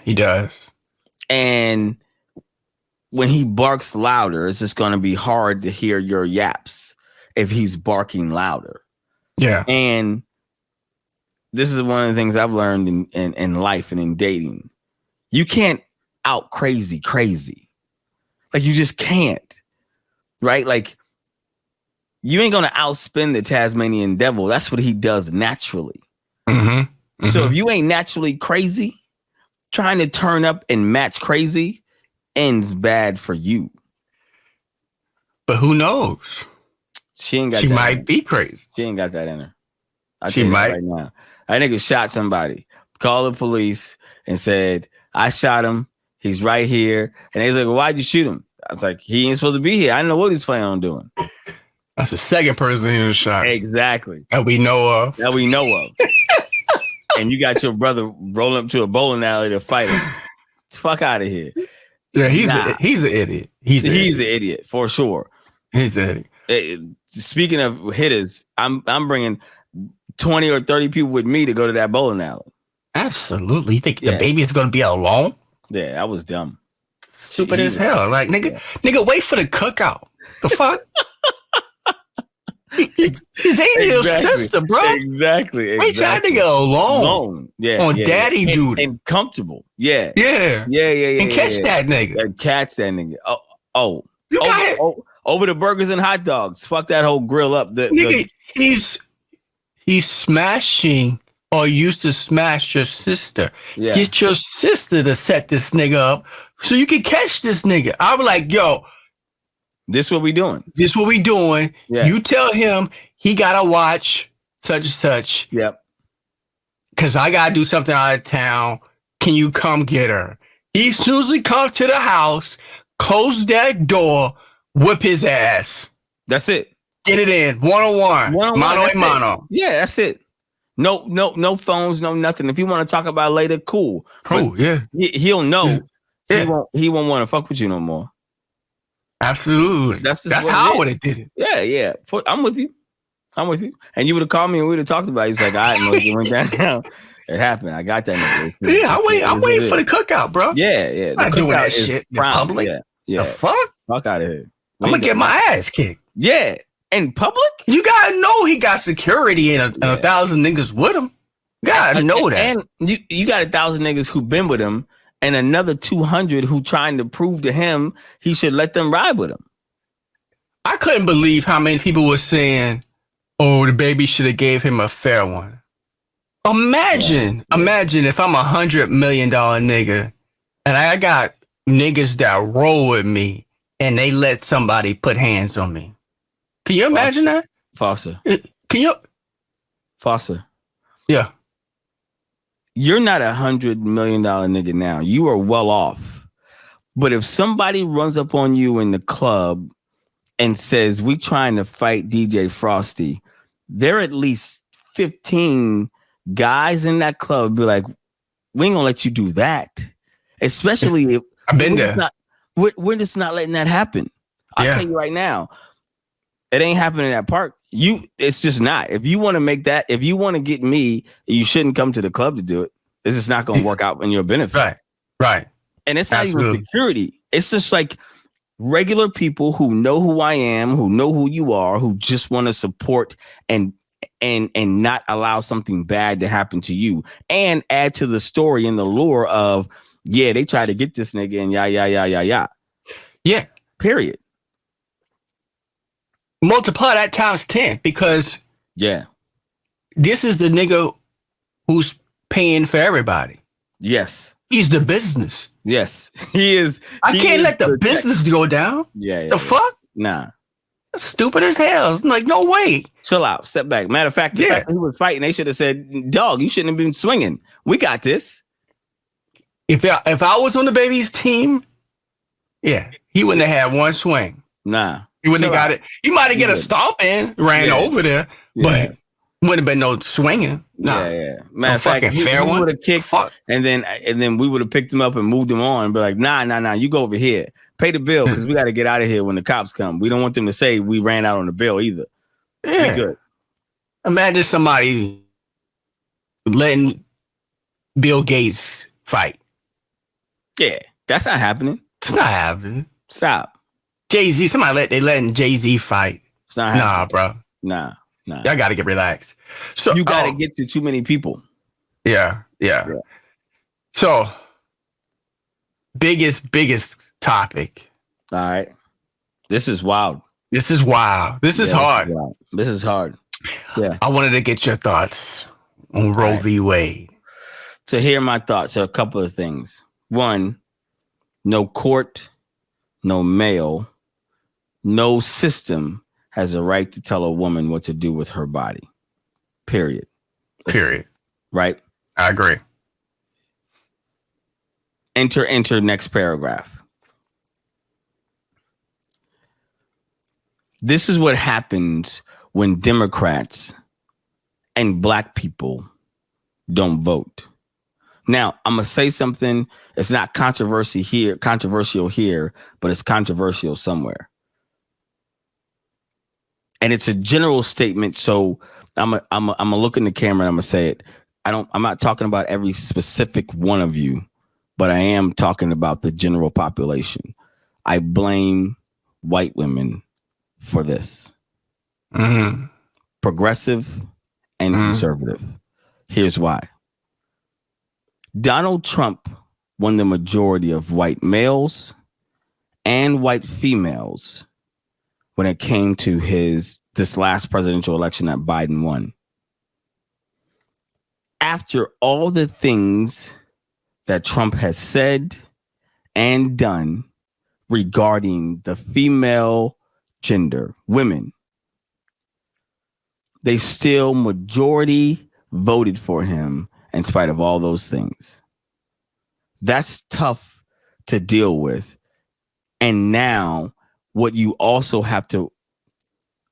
He does. And when he barks louder, it's just going to be hard to hear your yaps if he's barking louder. Yeah. And this is one of the things I've learned in life and in dating. You can't out crazy. Like, you just can't. Right? Like, you ain't going to outspin the Tasmanian devil. That's what he does naturally. Mm-hmm. Mm-hmm. So if you ain't naturally crazy, trying to turn up and match crazy ends bad for you. But who knows? She might be crazy. She ain't got that in her. She might. Right now. That nigga shot somebody. Called the police and said, I shot him. He's right here. And they was like, well, why'd you shoot him? I was like, he ain't supposed to be here. I didn't know what he's planning on doing. That's the second person in the shot. Exactly. That we know of. And you got your brother rolling up to a bowling alley to fight him. Fuck out of here. Yeah, he's an idiot. He's an idiot for sure. He's an idiot. Speaking of hitters, I'm bringing 20 or 30 people with me to go to that bowling alley. Absolutely. You think the baby is going to be alone? Yeah, that was dumb. Stupid as hell. Like, nigga, wait for the cookout. The fuck? He's dating your sister, bro. Exactly. Wait that nigga alone. Yeah. On daddy duty. And comfortable. Yeah. Yeah. Yeah. And catch that nigga. Catch that nigga. Oh. You got over the burgers and hot dogs. Fuck that whole grill up. Nigga, he's smashing or used to smash your sister. Yeah. Get your sister to set this nigga up so you can catch this nigga. I was like, yo, this what we doing. Yeah. You tell him he gotta watch such and such. Yep. Cause I gotta do something out of town. Can you come get her? He usually comes to the house, close that door, whip his ass. That's it. Get it in. One-on-one. Mano a mano. Yeah, that's it. No phones, no nothing. If you want to talk about it later, cool. Cool, yeah. He'll know. Yeah. He won't want to fuck with you no more. Absolutely. That's how I would have did it. Yeah. I'm with you. And you would have called me and we would have talked about it. He's like, all right, you went down. It happened. I got that nigga. Yeah, I'm waiting for the cookout, bro. Yeah. I'm not doing that shit in public. Yeah. The fuck? Fuck out of here. I'm gonna get my ass kicked. Yeah. In public? You gotta know he got security and a 1,000 niggas with him. You gotta know that. And you got 1,000 niggas who been with him and another 200 who trying to prove to him he should let them ride with him. I couldn't believe how many people were saying, oh, the baby should have gave him a fair one. Imagine if I'm $100 million nigga and I got niggas that roll with me and they let somebody put hands on me. Can you imagine that? Foster. Can you? Foster. Yeah. You're not $100 million nigga now. You are well off. But if somebody runs up on you in the club and says, we trying to fight DJ Frosty, there are at least 15 guys in that club be like, we ain't gonna let you do that. Especially if I've been there. We're just not letting that happen. I'll tell you right now, it ain't happening in that park. It's just not. If you want to make that, if you want to get me, you shouldn't come to the club to do it. It's just not going to work out in your benefit. Right. And it's not even security. It's just like regular people who know who I am, who know who you are, who just want to support and not allow something bad to happen to you and add to the story and the lure of, yeah, they try to get this nigga and yeah. Yeah. Period. Multiply that times 10 because this is the nigga who's paying for everybody. Yes. He's the business. Yes. He is. I can't let the business go down. Yeah. Fuck? Nah. That's stupid as hell. It's like, no way. Chill out. Step back. Matter of fact, the fact that he was fighting, they should have said, dog, you shouldn't have been swinging. We got this. If I was on the baby's team, he wouldn't have had one swing. Nah. He wouldn't have got it. He might have get a stomp in, ran over there, but wouldn't have been no swinging. Nah. Yeah. Matter of fact, he would have kicked, and then we would have picked him up and moved him on and be like, nah, you go over here. Pay the bill because we got to get out of here when the cops come. We don't want them to say we ran out on the bill either. Yeah. Be good. Imagine somebody letting Bill Gates fight. Yeah, that's not happening. It's not happening. Stop. Jay-Z, they letting Jay-Z fight. It's not happening. Nah, bro. Nah. Y'all got to get relaxed. So you got to get to too many people. Yeah. So biggest topic. All right. This is wild. This is hard. This is hard. Yeah. I wanted to get your thoughts on Roe v. Wade. To hear my thoughts are a couple of things. One, no court, no male, no system has a right to tell a woman what to do with her body. Period. Right? I agree. Enter next paragraph. This is what happens when Democrats and black people don't vote. Now, I'm going to say something. It's not controversial here, but it's controversial somewhere. And it's a general statement. So I'm gonna look in the camera and I'm going to say it. I'm not talking about every specific one of you, but I am talking about the general population. I blame white women for this. progressive, and conservative. Here's why. Donald Trump won the majority of white males and white females when it came to this last presidential election that Biden won. After all the things that Trump has said and done regarding the female gender, women, they still majority voted for him in spite of all those things. That's tough to deal with. And now what you also have to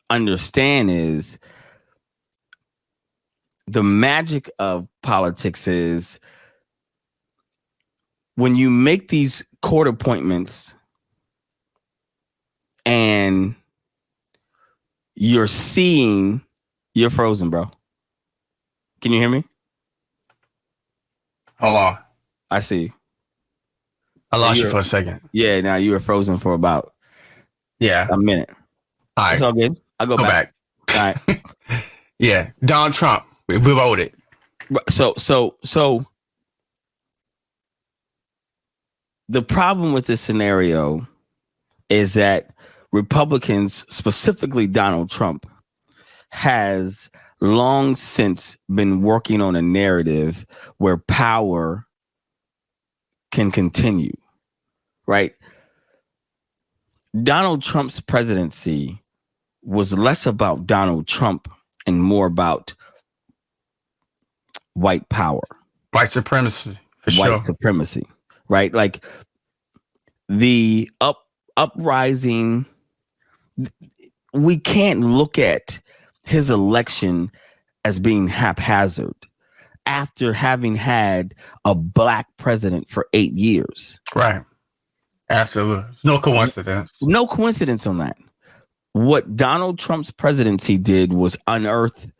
understand is the magic of politics is when you make these court appointments and you're frozen, bro. Can you hear me? Hold on. I see you. I lost you for a second. Yeah, now you were frozen for about a minute. All right. It's all good. I'll go back. All right. Yeah. Donald Trump. We voted. So the problem with this scenario is that Republicans, specifically Donald Trump, has long since been working on a narrative where power can continue, right? Donald Trump's presidency was less about Donald Trump and more about white power. White supremacy, for sure. White supremacy, right? Like the uprising, we can't look at his election as being haphazard after having had a black president for 8 years. Right. Absolutely. No coincidence. No coincidence on that. What Donald Trump's presidency did was unearth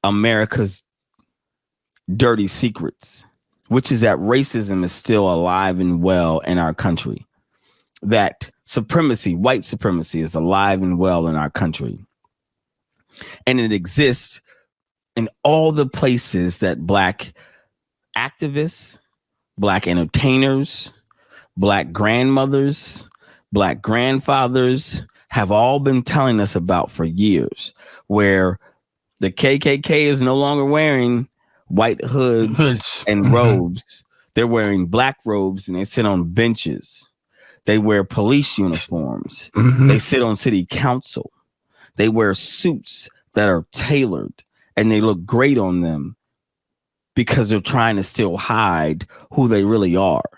America's dirty secrets, which is that racism is still alive and well in our country. That supremacy, white supremacy, is alive and well in our country. And it exists in all the places that black activists, black entertainers, black grandmothers, black grandfathers have all been telling us about for years, where the KKK is no longer wearing white hoods and robes. They're wearing black robes and they sit on benches. They wear police uniforms. They sit on city council. They wear suits that are tailored and they look great on them because they're trying to still hide who they really are.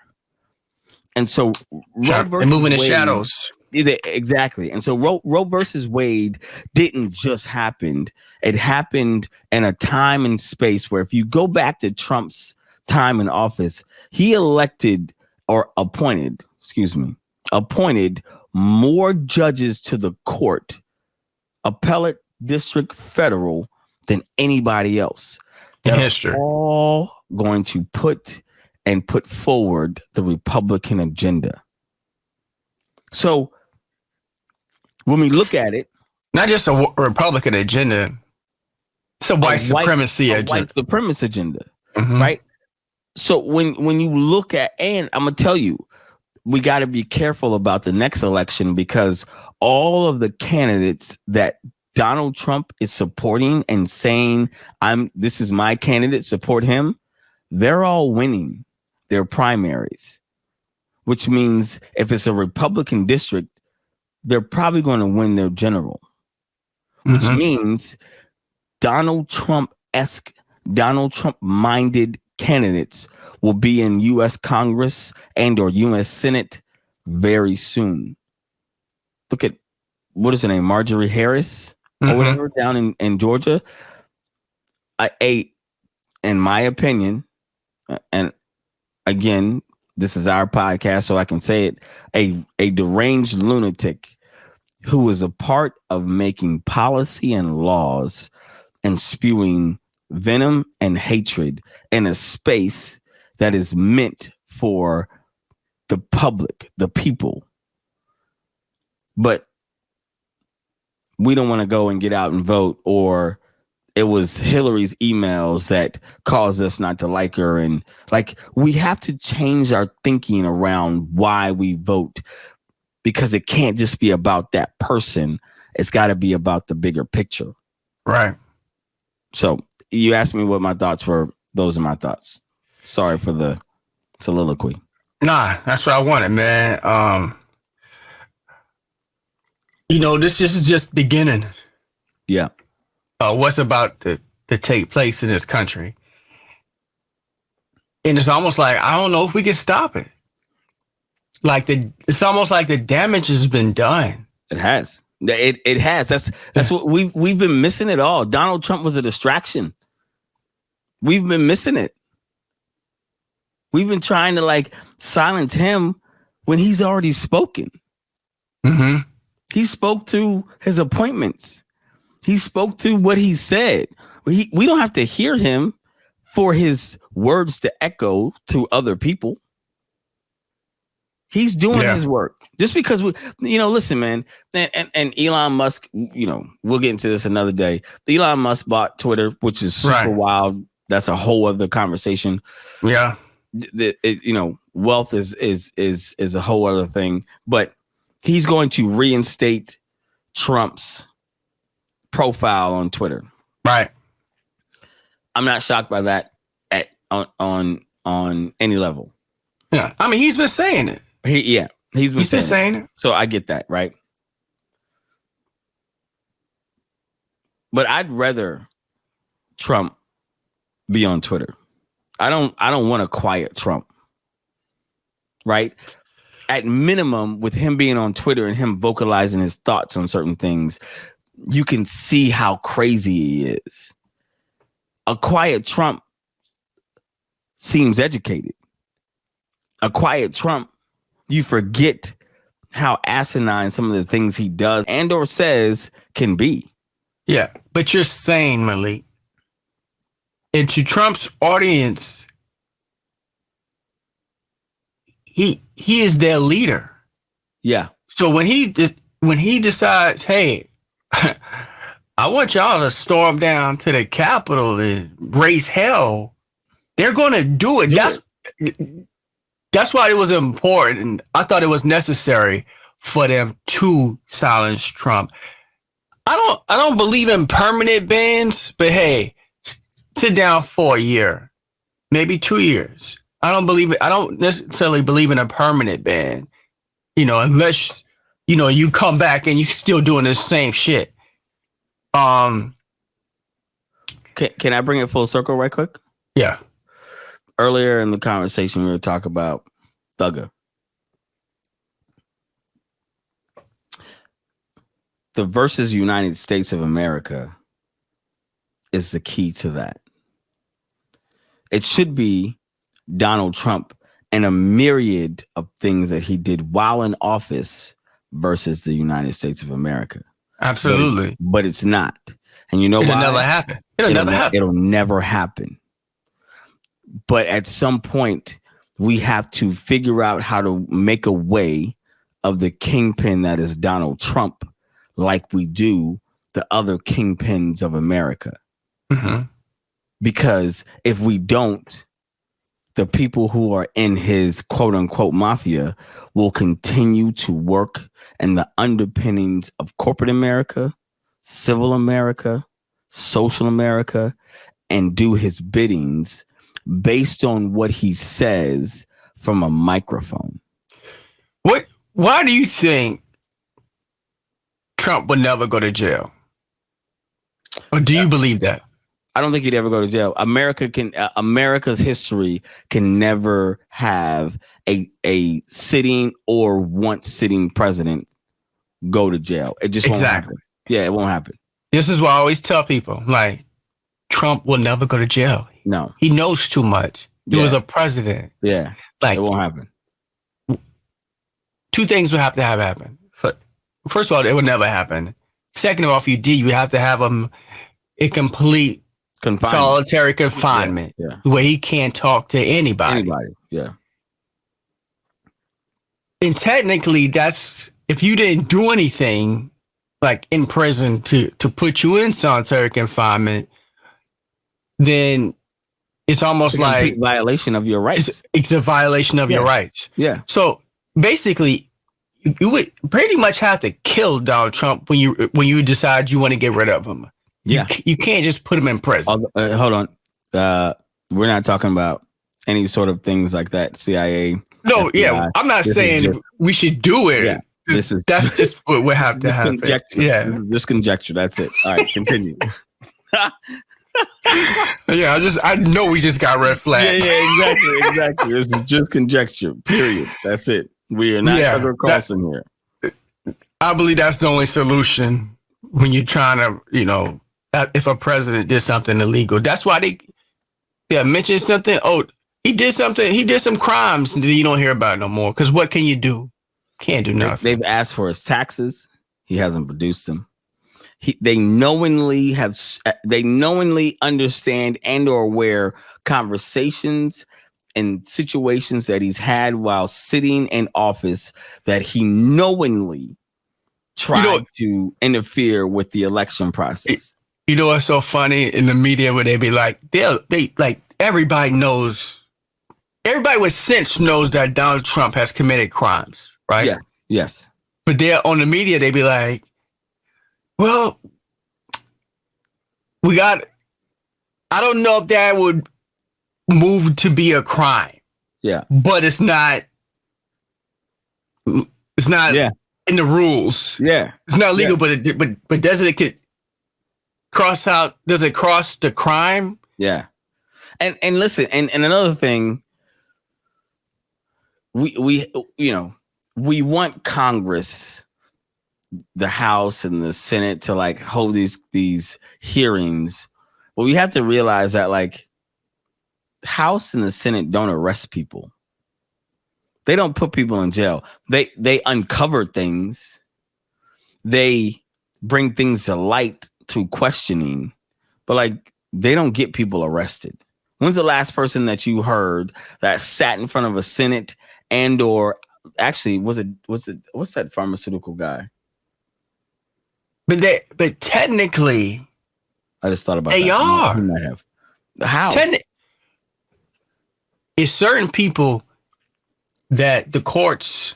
And so they're moving in shadows. Exactly. And so Roe versus Wade didn't just happen. It happened in a time and space where if you go back to Trump's time in office, he appointed more judges to the court, appellate, district, federal, than anybody else. In history. All going to put forward the Republican agenda. So when we look at it, not just a Republican agenda, it's a white supremacy agenda. White supremacy agenda, right? So when you look at, and I'm gonna tell you, we got to be careful about the next election because all of the candidates that Donald Trump is supporting and saying, this is my candidate, support him, they're all winning their primaries, which means if it's a Republican district, they're probably going to win their general, which means Donald Trump-esque, Donald Trump-minded candidates will be in U.S. Congress and or U.S. Senate very soon. Look at, what is her name, Marjorie Harris or whatever down in Georgia. In my opinion, and again, this is our podcast, so I can say it, a deranged lunatic who is a part of making policy and laws and spewing venom and hatred in a space that is meant for the public, the people. But we don't want to go and get out and vote, or it was Hillary's emails that caused us not to like her. And like, we have to change our thinking around why we vote, because it can't just be about that person. It's got to be about the bigger picture. Right. So you asked me what my thoughts were. Those are my thoughts. Sorry for the soliloquy. Nah, that's what I wanted, man. This is just beginning. Yeah. What's about to take place in this country. And it's almost like, I don't know if we can stop it. It's almost like the damage has been done. It has. It has. That's what we've been missing it all. Donald Trump was a distraction. We've been missing it. We've been trying to silence him when he's already spoken. Mm-hmm. He spoke through his appointments. He spoke through what he said. We don't have to hear him for his words to echo to other people. He's doing his work. Just because listen, man, and Elon Musk, we'll get into this another day. Elon Musk bought Twitter, which is super wild. That's a whole other conversation. Yeah. Wealth is a whole other thing, but he's going to reinstate Trump's profile on Twitter. Right. I'm not shocked by that on any level. Yeah. I mean, he's been saying it. He's been saying it. So I get that, right? But I'd rather Trump be on Twitter. I don't want to quiet Trump. Right? At minimum, with him being on Twitter and him vocalizing his thoughts on certain things, you can see how crazy he is. A quiet Trump seems educated. A quiet Trump, you forget how asinine some of the things he does and or says can be. Yeah, but you're saying, Malik, and to Trump's audience, he is their leader. Yeah. So when he decides, hey, I want y'all to storm down to the Capitol and raise hell, they're going to do it. That's why it was important. I thought it was necessary for them to silence Trump. I don't believe in permanent bans, but hey, sit down for a year, maybe 2 years. I don't necessarily believe in a permanent ban, unless, you come back and you're still doing the same shit. Can I bring it full circle right quick? Yeah. Earlier in the conversation, we were talking about Thugger. The versus United States of America is the key to that. It should be Donald Trump and a myriad of things that he did while in office versus the United States of America. Absolutely. But it's not. And you know why? It'll never happen. It'll never happen. But at some point, we have to figure out how to make a way of the kingpin that is Donald Trump, like we do the other kingpins of America. Mm-hmm. Because if we don't, the people who are in his quote unquote mafia will continue to work in the underpinnings of corporate America, civil America, social America, and do his biddings based on what he says from a microphone. Why do you think Trump would never go to jail? Or do you believe that? I don't think he'd ever go to jail. America's history can never have a sitting or once sitting president go to jail. It just won't happen. Yeah, it won't happen. This is what I always tell people. Trump will never go to jail. No. He knows too much. He was a president. Yeah. It won't happen. Two things would have to happen. First of all, it would never happen. Second of all, if you did, you have to have him in complete solitary confinement where he can't talk to anybody. Yeah. And technically, that's if you didn't do anything, like in prison to put you in solitary confinement, then it's almost like a violation of your rights. It's a violation of your rights. Yeah. So basically, you would pretty much have to kill Donald Trump when you decide you want to get rid of him. Yeah. You can't just put him in prison. Hold on. We're not talking about any sort of things like that. CIA. No, FBI. Yeah. I'm not saying we should do it. Yeah. That's just what would have to happen. Conjecture. Yeah. Just conjecture. That's it. All right, continue. Yeah, I know we just got red flags. Yeah, exactly. This is just conjecture. Period. That's it. We are not Tucker Carlson here. I believe that's the only solution when you're trying to, if a president did something illegal. That's why they mentioned something. Oh, he did something. He did some crimes. And you don't hear about it no more. Because what can you do? Can't do nothing. They've asked for his taxes. He hasn't produced them. They knowingly understand and or aware conversations and situations that he's had while sitting in office that he knowingly tried to interfere with the election process. You know what's so funny in the media where they be like, they like everybody with sense knows that Donald Trump has committed crimes, right? Yeah. Yes. But they're on the media, they be like, well, I don't know if that would move to be a crime. Yeah. But it's not in the rules. Yeah. It's not legal, but does it cross the crime? Yeah. And listen, and another thing, we want Congress, the House and the Senate to like hold these hearings, but we have to realize that like the House and the Senate don't arrest people. They don't put people in jail. They uncover things. They bring things to light through questioning, but like they don't get people arrested. When's the last person that you heard that sat in front of a Senate and or actually what's that pharmaceutical guy? But technically, I just thought about they that. are. Might have. How? It's certain people that the courts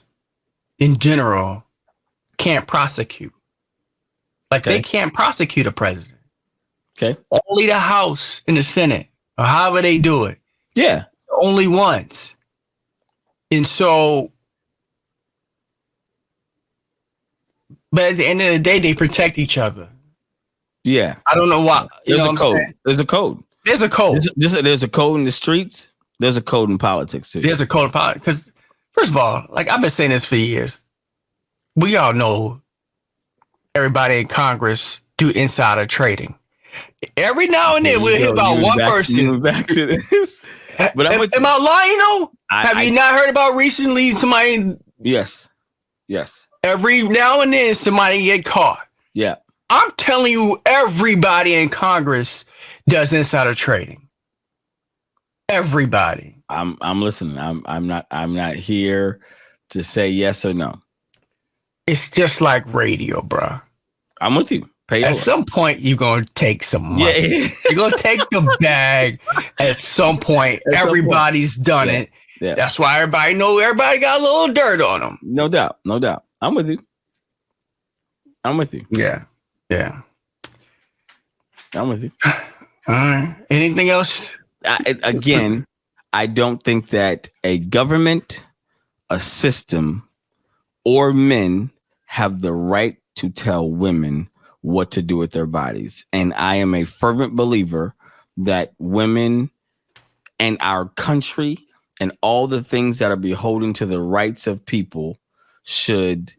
in general can't prosecute. Like they can't prosecute a president. Okay. Only the House and the Senate, or however they do it. Yeah. Only once. And so, but at the end of the day, they protect each other. Yeah. I don't know why. There's a code. There's a code. There's a code. There's a code in the streets. There's a code in politics too. There's a code in politics. Because first of all, like I've been saying this for years. We all know everybody in Congress do insider trading. Every now and then we'll hear about one person. Back to this. But am I lying though? Have you not heard about recently somebody? Yes. Every now and then somebody get caught. Yeah. I'm telling you, everybody in Congress does insider trading. Everybody. I'm listening. I'm not here to say yes or no. It's just like radio, bro. I'm with you. At some point, you're going to take some money. Yeah. You're going to take the bag at some point. Everybody's done it. Yeah. That's why everybody got a little dirt on them. No doubt. I'm with you. Yeah. I'm with you. All right. Anything else? Again, I don't think that a government, a system, or men have the right to tell women what to do with their bodies. And I am a fervent believer that women and our country and all the things that are beholden to the rights of people should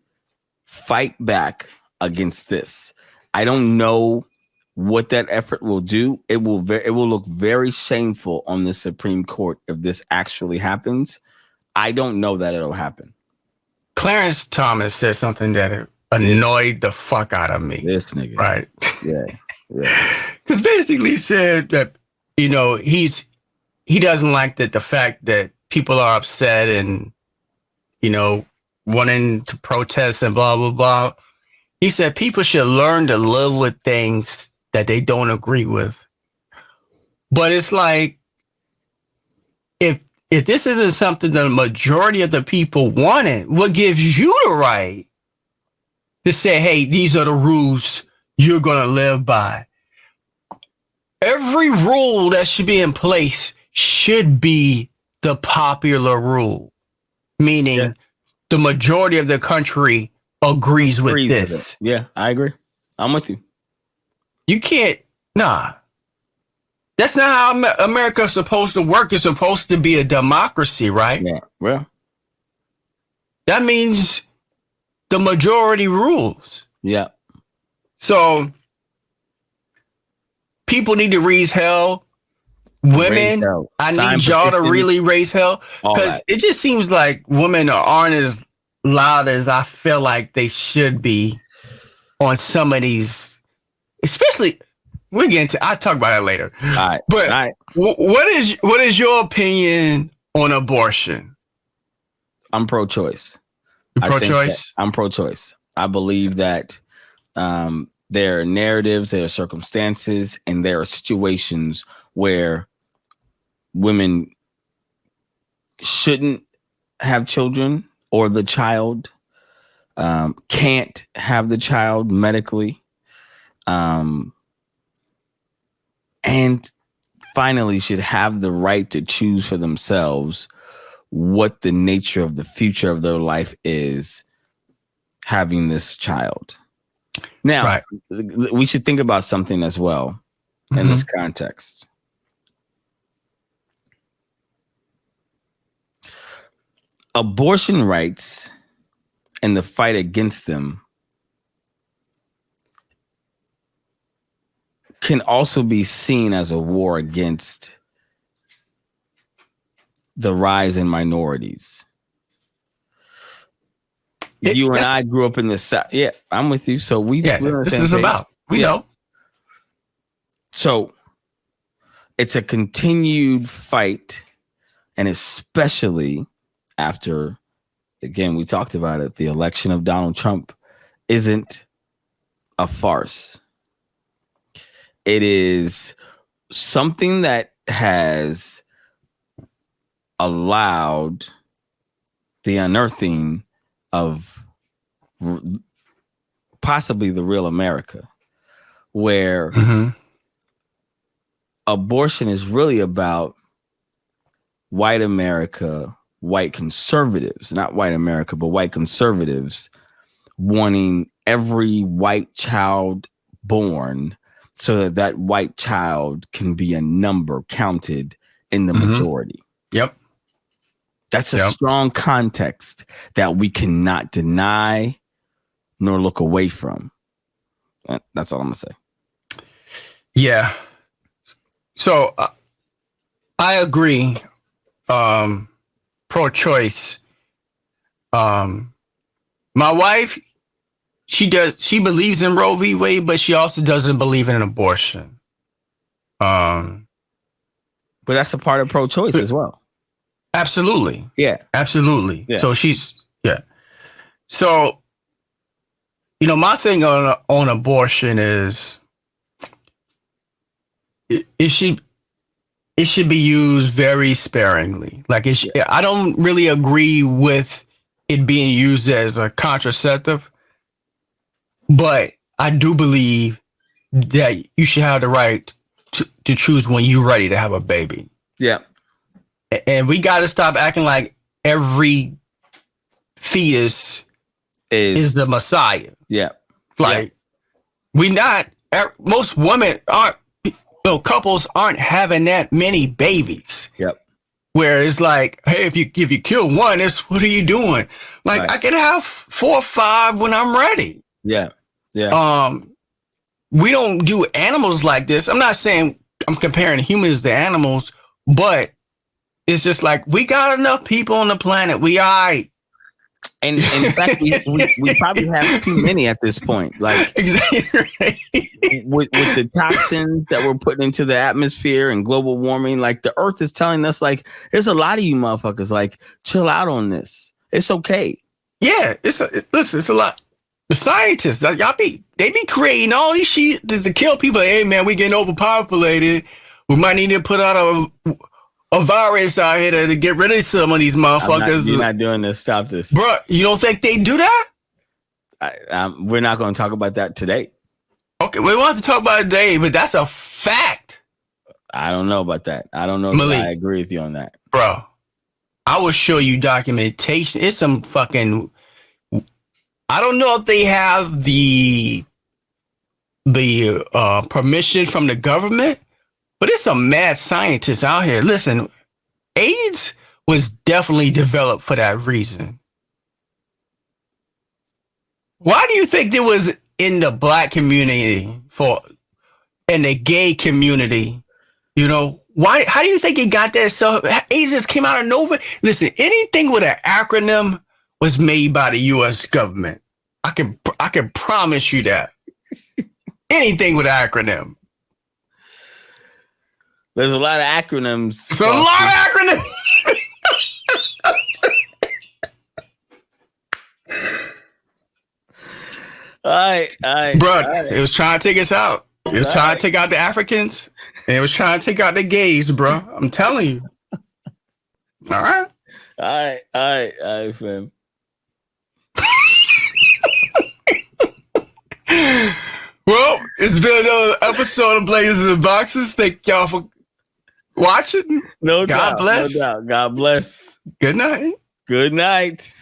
fight back against this. I don't know what that effort will do. It will look very shameful on the Supreme Court if this actually happens. I don't know that it'll happen. Clarence Thomas said something that annoyed the fuck out of me. This nigga. Right. Yeah. Because basically he said that, he doesn't like the fact that people are upset and, wanting to protest and blah, blah, blah. He said people should learn to live with things that they don't agree with. But it's like, if this isn't something that the majority of the people wanted, what gives you the right to say, hey, these are the rules you're going to live by? Every rule that should be in place should be the popular rule, meaning the majority of the country agrees with this. Yeah, I agree. I'm with you. You can't, nah. That's not how America's supposed to work. It's supposed to be a democracy, right? Yeah, well. That means the majority rules. Yeah. So people need to raise hell. Women, I need y'all to really raise hell, because it just seems like women aren't as loud as I feel like they should be on some of these, especially. I'll talk about that later. All right. But what is your opinion on abortion? I'm pro-choice. You pro-choice? I'm pro-choice. I believe that there are narratives, there are circumstances, and there are situations where women shouldn't have children, or the child can't have the child medically. And finally should have the right to choose for themselves what the nature of the future of their life is having this child. Now, we should think about something as well in this context. Abortion rights and the fight against them can also be seen as a war against the rise in minorities. You and I grew up in the South. Yeah, I'm with you. So this is about, we know. So it's a continued fight, and especially after, again, we talked about it, the election of Donald Trump isn't a farce. It is something that has allowed the unearthing of possibly the real America, where abortion is really about white America, white conservatives, not white America, but white conservatives wanting every white child born so that white child can be a number counted in the majority. Yep. That's a strong context that we cannot deny nor look away from. That's all I'm going to say. Yeah. So I agree. Pro-choice. My wife, she believes in Roe v. Wade, but she also doesn't believe in an abortion. But that's a part of pro-choice as well. Absolutely. Yeah. Absolutely. Yeah. So So, my thing on abortion is it should be used very sparingly. Like I don't really agree with it being used as a contraceptive, but I do believe that you should have the right to choose when you're ready to have a baby. Yeah. And we got to stop acting like every fetus is the Messiah. Yeah. Like most women aren't, couples aren't having that many babies. Yep. Where it's like, hey, if you kill one, what are you doing? Like, I can have 4 or 5 when I'm ready. Yeah. Yeah. We don't do animals like this. I'm not saying I'm comparing humans to animals, but it's just like, we got enough people on the planet. We all right. And in fact, we probably have too many at this point. Like, exactly. with the toxins that we're putting into the atmosphere and global warming, like the earth is telling us, like, there's a lot of you motherfuckers, like, chill out on this. It's okay. Yeah, it's a lot. The scientists, they be creating all these shit to kill people. Hey man, we getting overpopulated. We might need to put out a virus out here to get rid of some of these motherfuckers. You're not doing this. Stop this, bro. You don't think they do that? We're not going to talk about that today. Okay, we want to talk about it today, but that's a fact. I don't know about that. I don't know Malik, if I agree with you on that, bro. I will show you documentation. It's some fucking. I don't know if they have the permission from the government, but it's some mad scientists out here. Listen, AIDS was definitely developed for that reason. Why do you think there was in the black community and the gay community? You know, why? How do you think it got there? So AIDS just came out of nowhere. Listen, anything with an acronym was made by the U.S. government. I can promise you that. Anything with an acronym. There's a lot of acronyms. It's a lot of acronyms. All right. Bro, it was trying to take us out. It was trying to take out the Africans, and it was trying to take out the gays, bro. I'm telling you. All right. All right, fam. Well, it's been another episode of Blazers and Boxes. Thank y'all for watching. God bless. Good night. Good night.